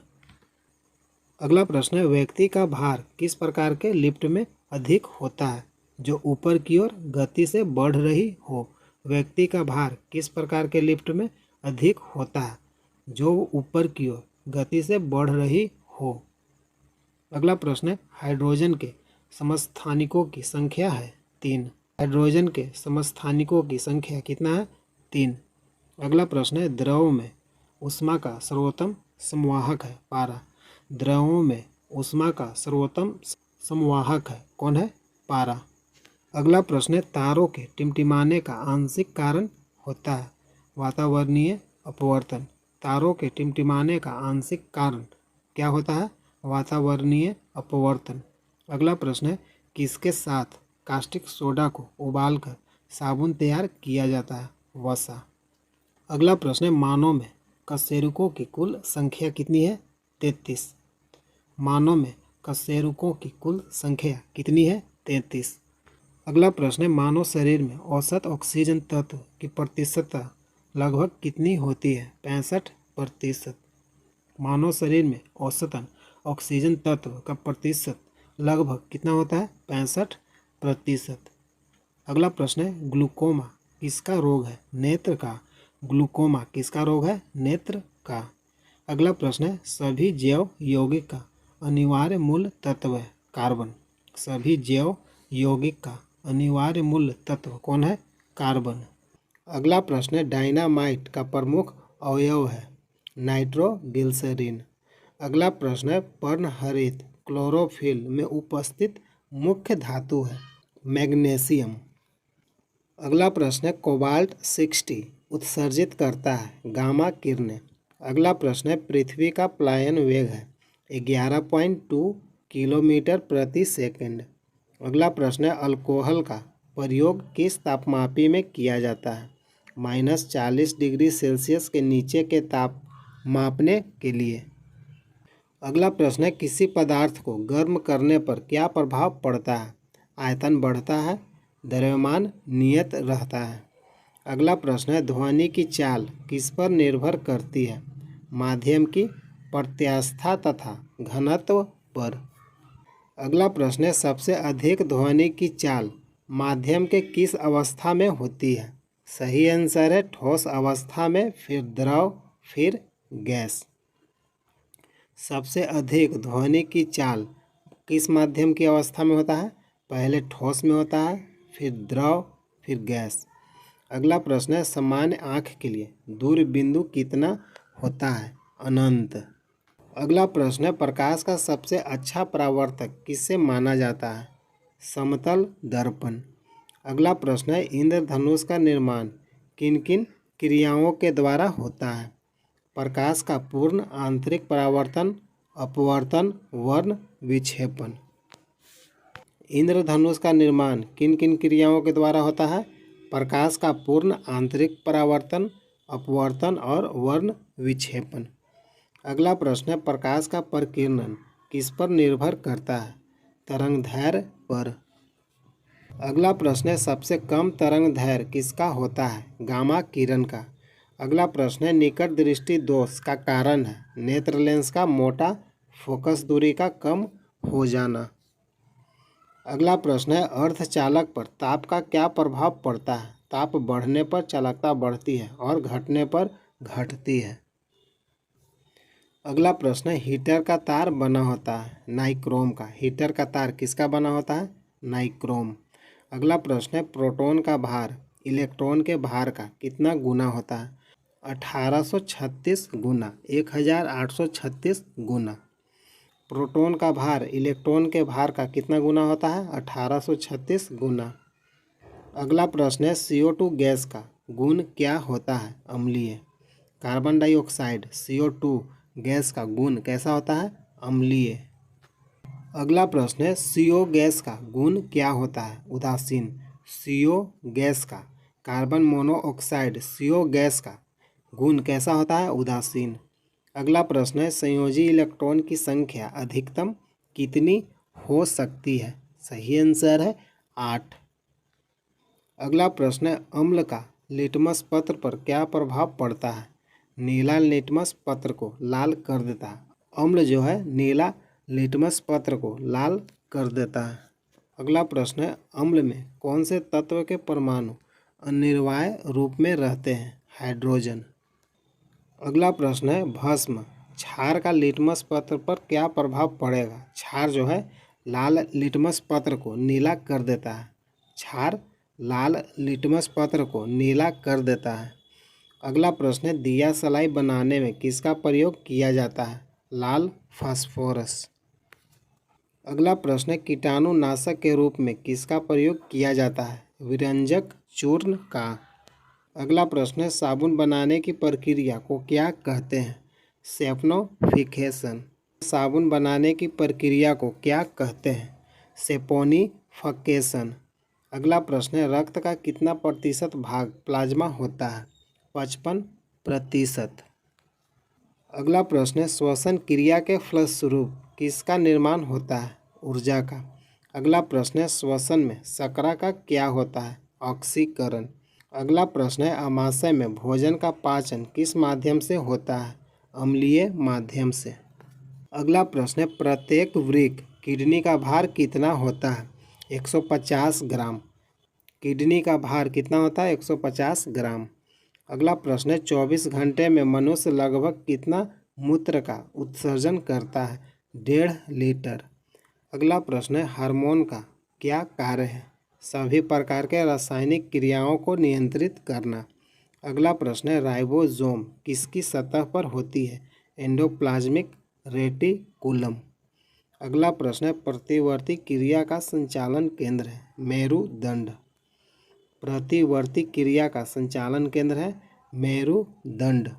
अगला प्रश्न है, व्यक्ति का भार किस प्रकार के लिफ्ट में अधिक होता है? जो ऊपर की ओर गति से बढ़ रही हो। व्यक्ति का भार किस प्रकार के लिफ्ट में अधिक होता है? जो ऊपर की ओर गति से बढ़ रही हो। अगला प्रश्न है, हाइड्रोजन के समस्थानिकों की संख्या है 3। हाइड्रोजन के समस्थानिकों की संख्या कितना है? 3। अगला प्रश्न है, द्रव में ऊष्मा का सर्वोत्तम संवाहक है पारा। द्रवों में ऊष्मा का सर्वोत्तम संवाहक है कौन है? पारा। अगला प्रश्न है, तारों के टिमटिमाने का आंशिक कारण होता है वातावरणीय अपवर्तन। तारों के टिमटिमाने का आंशिक कारण क्या होता है? वातावरणीय अपवर्तन। अगला प्रश्न है, किसके साथ कास्टिक सोडा को उबालकर साबुन तैयार किया जाता है? वसा। अगला प्रश्न है, मानव में कशेरुकों की कुल संख्या कितनी है? 33। मानव में कशेरुकों की कुल संख्या कितनी है? 33। अगला प्रश्न है, मानव शरीर में औसत ऑक्सीजन तत्व की प्रतिशतता लगभग कितनी होती है? 65%। मानव शरीर में औसतन ऑक्सीजन तत्व का प्रतिशत लगभग कितना होता है? 65%। अगला प्रश्न है, ग्लूकोमा किसका रोग है? नेत्र का। ग्लूकोमा किसका रोग है? नेत्र का। अगला प्रश्न है, सभी जैव यौगिक का अनिवार्य मूल तत्व है? कार्बन। सभी जैव यौगिक का अनिवार्य मूल तत्व कौन है? कार्बन। अगला प्रश्न है, डायनामाइट का प्रमुख अवयव है? नाइट्रोग्लिसरीन। अगला प्रश्न है, पर्णहरित क्लोरोफिल में उपस्थित मुख्य धातु है? मैग्नीशियम। अगला प्रश्न है, कोबाल्ट 60 उत्सर्जित करता है? गामा किरणें। अगला प्रश्न है, पृथ्वी का पलायन वेग है? 11.2 किलोमीटर प्रति सेकंड। अगला प्रश्न है, अल्कोहल का प्रयोग किस तापमापी में किया जाता है? -40 डिग्री सेल्सियस के नीचे के ताप मापने के लिए। अगला प्रश्न है, किसी पदार्थ को गर्म करने पर क्या प्रभाव पड़ता है? आयतन बढ़ता है, द्रव्यमान नियत रहता है। अगला प्रश्न है, ध्वनि की चाल किस पर निर्भर करती है? माध्यम की प्रत्यास्थता तथा घनत्व पर। अगला प्रश्न है, सबसे अधिक ध्वनि की चाल माध्यम के किस अवस्था में होती है? सही आंसर है ठोस अवस्था में, फिर द्रव, फिर गैस। सबसे अधिक ध्वनि की चाल किस माध्यम की अवस्था में होता है? पहले ठोस में होता है, फिर द्रव, फिर गैस। अगला प्रश्न है, सामान्य आँख के लिए दूर बिंदु कितना होता है? अनंत। अगला प्रश्न है, प्रकाश का सबसे अच्छा परावर्तक किसे माना जाता है? समतल दर्पण। अगला प्रश्न है, इंद्रधनुष का निर्माण किन किन क्रियाओं के द्वारा होता है? प्रकाश का पूर्ण आंतरिक परावर्तन, अपवर्तन, वर्ण विक्षेपण। इंद्रधनुष का निर्माण किन किन क्रियाओं के द्वारा होता है? प्रकाश का पूर्ण आंतरिक परावर्तन, अपवर्तन और वर्ण विक्षेपण। अगला प्रश्न है, प्रकाश का प्रकीर्णन किस पर निर्भर करता है? तरंगदैर्घ्य पर। अगला प्रश्न है, सबसे कम तरंगदैर्घ्य किसका होता है? गामा किरण का। अगला प्रश्न है, निकट दृष्टि दोष का कारण है? नेत्र लेंस का मोटा फोकस दूरी का कम हो जाना। अगला प्रश्न है, अर्धचालक पर ताप का क्या प्रभाव पड़ता है? ताप बढ़ने पर चालकता बढ़ती है और घटने पर घटती है। अगला प्रश्न है, हीटर का तार बना होता है नाइक्रोम का। हीटर का तार किसका बना होता है? नाइक्रोम। अगला प्रश्न है, प्रोटॉन का भार इलेक्ट्रॉन के भार का कितना गुना होता है? 1836 गुना, 1836 गुना। प्रोटॉन का भार इलेक्ट्रॉन के भार का कितना गुना होता है? 1836 गुना। अगला प्रश्न है, CO2 गैस का गुण क्या होता है? अम्लीय। कार्बन डाइऑक्साइड CO2 गैस का गुण कैसा होता है? अम्लीय। अगला प्रश्न है, CO गैस का गुण क्या होता है? उदासीन। CO गैस का कार्बन मोनोऑक्साइड CO गैस का गुण कैसा होता है? उदासीन। अगला प्रश्न है, संयोजी इलेक्ट्रॉन की संख्या अधिकतम कितनी हो सकती है? सही आंसर है 8। अगला प्रश्न है, अम्ल का लिटमस पत्र पर क्या प्रभाव पड़ता है? नीला लिटमस पत्र को लाल कर देता है। अम्ल जो है नीला लिटमस पत्र को लाल कर देता है। अगला प्रश्न है, अम्ल में कौन से तत्व के परमाणु अनिर्वाय रूप में रहते हैं? हाइड्रोजन। अगला प्रश्न है, भस्म क्षार का लिटमस पत्र पर क्या प्रभाव पड़ेगा? क्षार जो है लाल लिटमस पत्र को नीला कर देता है। क्षार लाल लिटमस पत्र को नीला कर देता है। अगला प्रश्न है, दिया सलाई बनाने में किसका प्रयोग किया जाता है? लाल फास्फोरस। अगला प्रश्न है, कीटाणुनाशक के रूप में किसका प्रयोग किया जाता है? विरंजक चूर्ण का। अगला प्रश्न है, साबुन बनाने की प्रक्रिया को क्या कहते हैं? सैप्निफिकेशन। साबुन बनाने की प्रक्रिया को क्या कहते हैं? सेपोनिफिकेशन। अगला प्रश्न है, रक्त का कितना प्रतिशत भाग प्लाज्मा होता है? 55%। अगला प्रश्न है, श्वसन क्रिया के फलस्वरूप किसका निर्माण होता है? ऊर्जा का। अगला प्रश्न है, श्वसन में शर्करा का क्या होता है? ऑक्सीकरण। अगला प्रश्न है, आमाशय में भोजन का पाचन किस माध्यम से होता है? अम्लीय माध्यम से। अगला प्रश्न है, प्रत्येक वृक्क किडनी का भार कितना होता है? 150 ग्राम। किडनी का भार कितना होता है? 150 ग्राम। अगला प्रश्न है, 24 घंटे में मनुष्य लगभग कितना मूत्र का उत्सर्जन करता है? 1.5 लीटर। अगला प्रश्न है, हार्मोन का क्या कार्य है? सभी प्रकार के रासायनिक क्रियाओं को नियंत्रित करना। अगला प्रश्न है, राइबोसोम किसकी सतह पर होती है? Endoplasmic reticulum. अगला प्रश्न है, प्रतिवर्ती क्रिया का संचालन केंद्र है? मेरुदंड। प्रतिवर्ती क्रिया का संचालन केंद्र है मेरुदंड।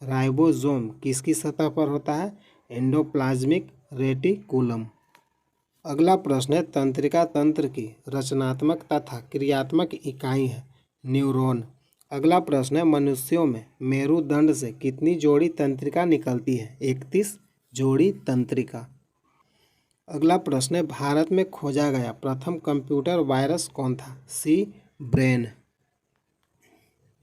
राइबोसोम किसकी सतह पर होता है? Endoplasmic reticulum. अगला प्रश्न है, तंत्रिका तंत्र की रचनात्मक तथा क्रियात्मक इकाई है? न्यूरॉन। अगला प्रश्न है, मनुष्यों में मेरुदंड से कितनी जोड़ी तंत्रिका निकलती है? 31 जोड़ी तंत्रिका। अगला प्रश्न है, भारत में खोजा गया प्रथम कंप्यूटर वायरस कौन था? सी ब्रेन।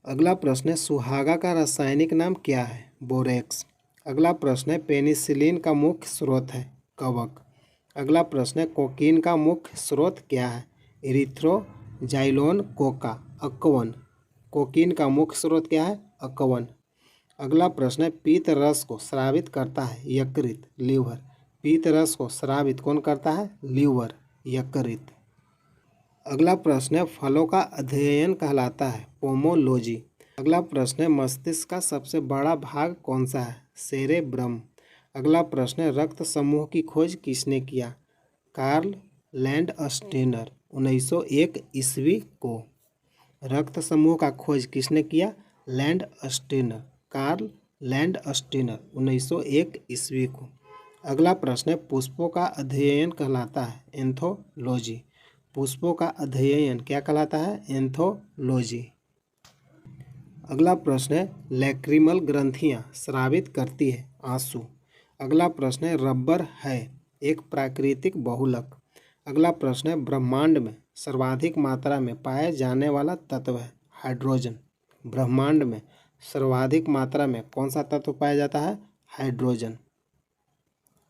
अगला प्रश्न है, सुहागा का रासायनिक नाम क्या है? बोरेक्स। अगला प्रश्न है, पेनिसिलिन का मुख्य स्रोत है? कवक। अगला प्रश्न है, कोकीन का मुख्य स्रोत क्या है? इरिथ्रोजाइलोन कोका अकवन। कोकीन का मुख्य स्रोत क्या है? अकवन। अगला प्रश्न है, पीत रस को स्रावित करता है? यकृत, लीवर। पीत रस को स्रावित कौन करता है? लीवर, यकृत। अगला प्रश्न है, फलों का अध्ययन कहलाता है? पोमोलॉजी। अगला प्रश्न है, मस्तिष्क का सबसे बड़ा भाग कौन सा है? सेरेब्रम। अगला प्रश्न है, रक्त समूह की खोज किसने किया? कार्ल लैंडस्टेनर 1901 ईस्वी को। रक्त समूह का खोज किसने किया? लैंडस्टेनर, कार्ल लैंडस्टेनर 1901 ईस्वी को। अगला प्रश्न है, पुष्पों का अध्ययन कहलाता है? एंथोलॉजी। पुष्पों का अध्ययन क्या कहलाता है? एंथोलॉजी। अगला प्रश्न है, लैक्रिमल ग्रंथियां स्रावित करती है? आंसू। अगला प्रश्न है, रबर है एक प्राकृतिक बहुलक। अगला प्रश्न है, ब्रह्मांड में सर्वाधिक मात्रा में पाया जाने वाला तत्व है? हाइड्रोजन। ब्रह्मांड में सर्वाधिक मात्रा में कौन सा तत्व पाया जाता है? हाइड्रोजन।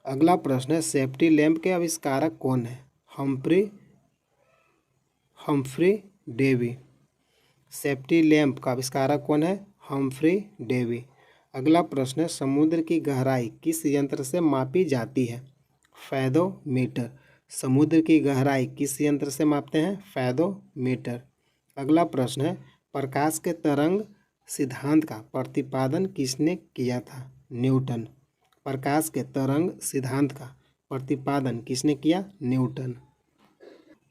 अगला प्रश्न है, सेफ्टी लैंप के आविष्कारक कौन है? Humphry Davy. सेफ्टी लैंप का आविष्कारक कौन है? Humphry Davy. अगला प्रश्न है, समुद्र की गहराई किस यंत्र से मापी जाती है? फैदोमीटर। समुद्र की गहराई किस यंत्र से मापते हैं? फैदोमीटर। अगला प्रश्न है, प्रकाश के तरंग सिद्धांत का प्रतिपादन किसने किया था? न्यूटन। प्रकाश के तरंग सिद्धांत का प्रतिपादन किसने किया? न्यूटन।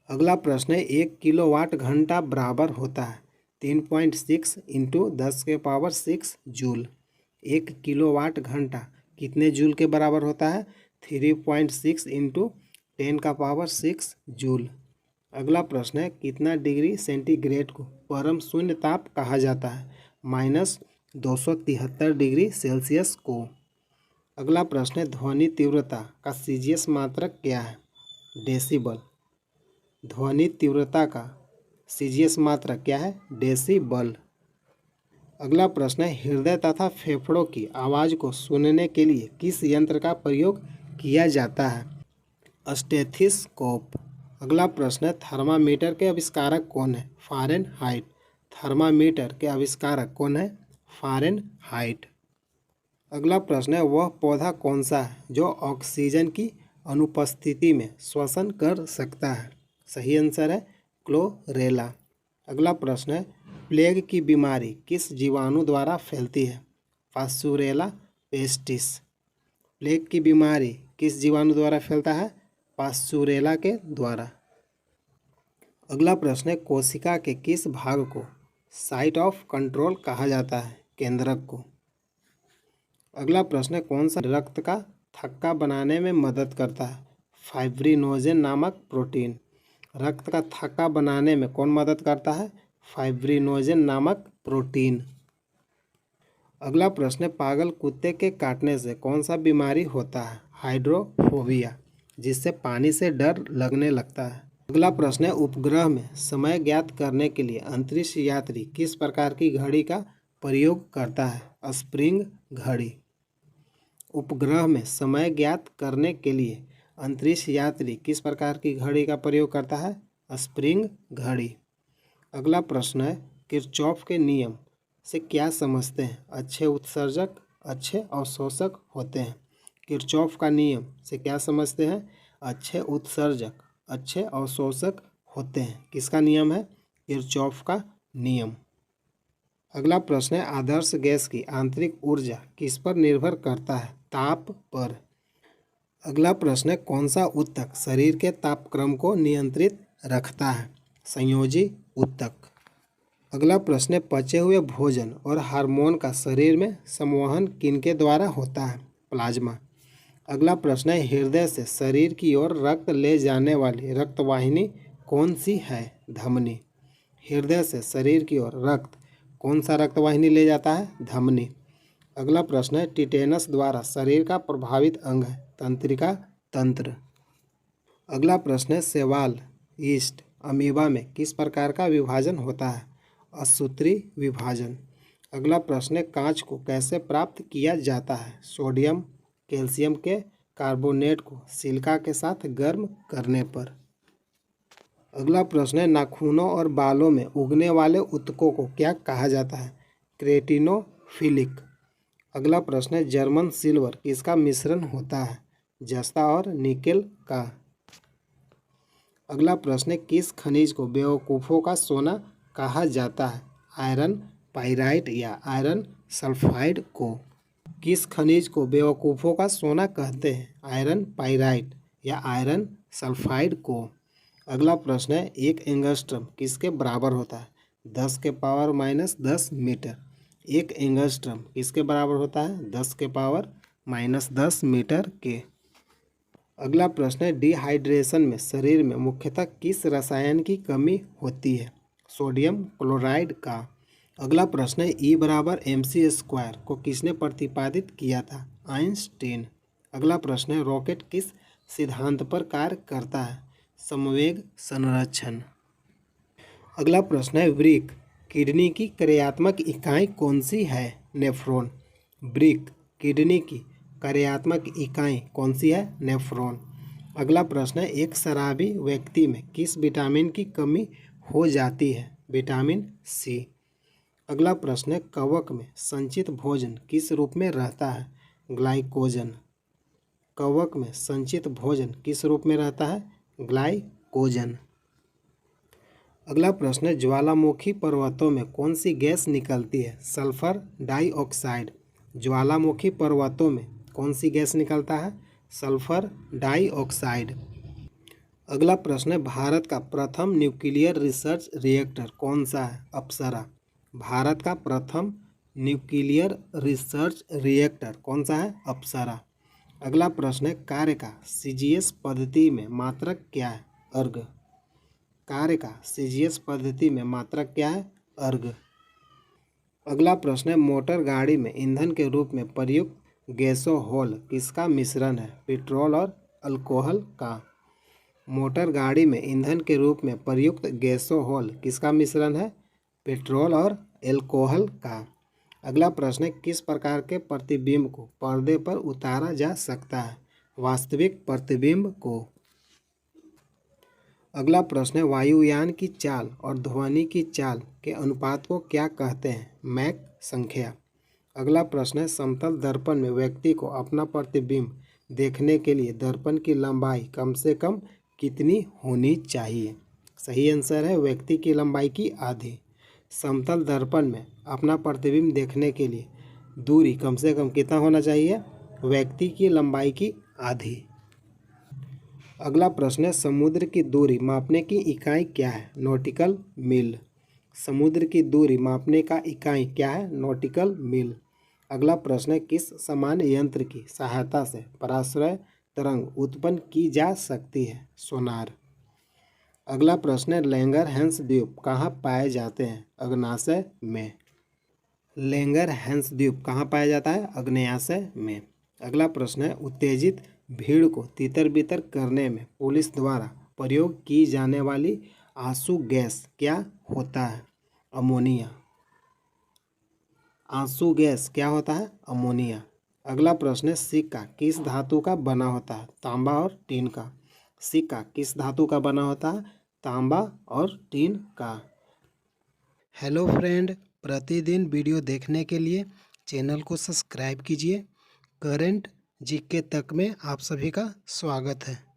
अगला प्रश्न है, 1 किलोवाट घंटा बराबर होता है 3.6 इंटू 10⁻6 जूल। 1 किलोवाट घंटा कितने जूल के बराबर होता है? 3.6 इंटू 10⁻6 जूल। अगला प्रश्न है, कितना डिग्री सेंटीग्रेड को परम शून्य ताप कहा जाता है? -273 डिग्री सेल्सियस को। अगला प्रश्न है, ध्वनि तीव्रता का सीजीएस मात्रक क्या है? डेसिबल। ध्वनि तीव्रता का सीजीएस मात्रक क्या है? डेसिबल। अगला प्रश्न है, हृदय तथा फेफड़ों की आवाज़ को सुनने के लिए किस यंत्र का प्रयोग किया जाता है? स्टेथोस्कोप। अगला प्रश्न है, थर्मामीटर के आविष्कारक कौन है? फ़ारेनहाइट। थर्मामीटर के आविष्कारक कौन है? फ़ारेनहाइट। अगला प्रश्न है, वह पौधा कौन सा है जो ऑक्सीजन की अनुपस्थिति में श्वसन कर सकता है? सही आंसर है क्लोरेला। अगला प्रश्न है, प्लेग की बीमारी किस जीवाणु द्वारा फैलती है? Pasteurella pestis. प्लेग की बीमारी किस जीवाणु द्वारा फैलता है? पास्चुरेला के द्वारा। अगला प्रश्न है, कोशिका के किस भाग को साइट ऑफ कंट्रोल कहा जाता है? केंद्रक को। अगला प्रश्न है, कौन सा रक्त का थक्का बनाने में मदद करता है? फाइब्रिनोजेन नामक प्रोटीन। रक्त का थक्का बनाने में कौन मदद करता है? फाइब्रिनोजेन नामक प्रोटीन। अगला प्रश्न है, पागल कुत्ते के काटने से कौन सा बीमारी होता है? हाइड्रोफोबिया, जिससे पानी से डर लगने लगता है। अगला प्रश्न है, उपग्रह में समय ज्ञात करने के लिए अंतरिक्ष यात्री किस प्रकार की घड़ी का प्रयोग करता है? स्प्रिंग घड़ी। उपग्रह में समय ज्ञात करने के लिए अंतरिक्ष यात्री किस प्रकार की घड़ी का प्रयोग करता है? स्प्रिंग घड़ी। अगला प्रश्न है, किरचॉफ के नियम से क्या समझते हैं? अच्छे उत्सर्जक अच्छे अवशोषक होते हैं। किरचॉफ का नियम से क्या समझते हैं? अच्छे उत्सर्जक अच्छे अवशोषक होते हैं। किसका नियम है? किरचॉफ का नियम। अगला प्रश्न है, आदर्श गैस की आंतरिक ऊर्जा किस पर निर्भर करता है? ताप पर। अगला प्रश्न है, कौन सा ऊतक शरीर के तापक्रम को नियंत्रित रखता है? संयोजी ऊतक। अगला प्रश्न है, पचे हुए भोजन और हार्मोन का शरीर में संवहन किनके द्वारा होता है? प्लाज्मा। अगला प्रश्न है, हृदय से शरीर की ओर रक्त ले जाने वाली रक्तवाहिनी कौन सी है? धमनी। हृदय से शरीर की ओर रक्त कौन सा रक्तवाहिनी ले जाता है? धमनी। अगला प्रश्न है, टिटेनस द्वारा शरीर का प्रभावित अंग है? तंत्रिका तंत्र। अगला प्रश्न है, शैवाल यीस्ट अमीबा में किस प्रकार का विभाजन होता है? असूत्री विभाजन। अगला प्रश्न है, कांच को कैसे प्राप्त किया जाता है? सोडियम कैल्शियम के कार्बोनेट को सिलिका के साथ गर्म करने पर। अगला प्रश्न है, नाखूनों और बालों में उगने वाले ऊतकों को क्या कहा जाता है? क्रेटिनोफिलिक। अगला प्रश्न है, जर्मन सिल्वर किसका मिश्रण होता है? जस्ता और निकेल का। अगला प्रश्न है, किस खनिज को बेवकूफ़ों का सोना कहा जाता है? आयरन पाइराइट या आयरन सल्फाइड को। किस खनिज को बेवकूफ़ों का सोना कहते हैं? आयरन पाइराइट या आयरन सल्फाइड को। अगला प्रश्न है, एक एंगस्ट्रम किसके बराबर होता है? 10 के पावर माइनस 10 मीटर। एक एंगस्ट्रम किसके बराबर होता है? 10 के पावर माइनस 10 मीटर के। अगला प्रश्न है, डिहाइड्रेशन में शरीर में मुख्यतः किस रसायन की कमी होती है? सोडियम क्लोराइड का। अगला प्रश्न है, E बराबर mc² को किसने प्रतिपादित किया था? आइंस्टीन। अगला प्रश्न है, रॉकेट किस सिद्धांत पर कार्य करता है? समवेग संरक्षण। अगला प्रश्न है, वृक्क किडनी की क्रियात्मक इकाई कौन सी है? नेफ्रॉन। वृक्क किडनी की कार्यात्मक इकाई कौन सी है? नेफ्रॉन। अगला प्रश्न है, एक शराबी व्यक्ति में किस विटामिन की कमी हो जाती है? Vitamin C. अगला प्रश्न है, कवक में संचित भोजन किस रूप में रहता है? ग्लाइकोजन। कवक में संचित भोजन किस रूप में रहता है? ग्लाइकोजन। अगला प्रश्न है, ज्वालामुखी पर्वतों में कौन सी गैस निकलती है? Sulphur dioxide. ज्वालामुखी पर्वतों में कौन सी गैस निकलता है? Sulphur dioxide. अगला प्रश्न है, भारत का प्रथम न्यूक्लियर रिसर्च रिएक्टर कौन सा है? अप्सरा। भारत का प्रथम न्यूक्लियर रिसर्च रिएक्टर कौन सा है? अप्सरा। अगला प्रश्न है, कार्य का CGS पद्धति में मात्रक क्या है? अर्घ। कार्य का CGS पद्धति में मात्रक क्या है? अर्घ। अगला प्रश्न है, मोटर गाड़ी में ईंधन के रूप में प्रयुक्त गैसोहोल किसका मिश्रण है? पेट्रोल और अल्कोहल का। मोटर गाड़ी में ईंधन के रूप में प्रयुक्त गैसोहोल किसका मिश्रण है? पेट्रोल और अल्कोहल का। अगला प्रश्न है, किस प्रकार के प्रतिबिंब को पर्दे पर उतारा जा सकता है? वास्तविक प्रतिबिंब को। अगला प्रश्न है, वायुयान की चाल और ध्वनि की चाल के अनुपात को क्या कहते हैं? मैक संख्या। अगला प्रश्न है, समतल दर्पण में व्यक्ति को अपना प्रतिबिंब देखने के लिए दर्पण की लंबाई कम से कम कितनी होनी चाहिए? सही आंसर है व्यक्ति की लंबाई की आधी। समतल दर्पण में अपना प्रतिबिंब देखने के लिए दूरी कम से कम कितना होना चाहिए? व्यक्ति की लंबाई की आधी। अगला प्रश्न है, समुद्र की दूरी मापने की इकाई क्या है? नॉटिकल मील। समुद्र की दूरी मापने का इकाई क्या है? नॉटिकल मील। अगला प्रश्न है, किस समान यंत्र की सहायता से पराश्रय तरंग उत्पन्न की जा सकती है? सोनार। अगला प्रश्न है, लैंगरहैंस द्वीप कहाँ पाए जाते हैं? अग्न्याशय में। लैंगरहैंस द्वीप कहाँ पाया जाता है? अग्न्याशय में। अगला प्रश्न है, उत्तेजित भीड़ को तितर बितर करने में पुलिस द्वारा प्रयोग की जाने वाली आंसू गैस क्या होता है? अमोनिया। आंसू गैस क्या होता है? अमोनिया। अगला प्रश्न है, सिक्का किस धातु का बना होता है? तांबा और टीन का। सिक्का किस धातु का बना होता है? तांबा और टीन का। हेलो फ्रेंड, प्रतिदिन वीडियो देखने के लिए चैनल को सब्सक्राइब कीजिए। करंट जीके तक में आप सभी का स्वागत है।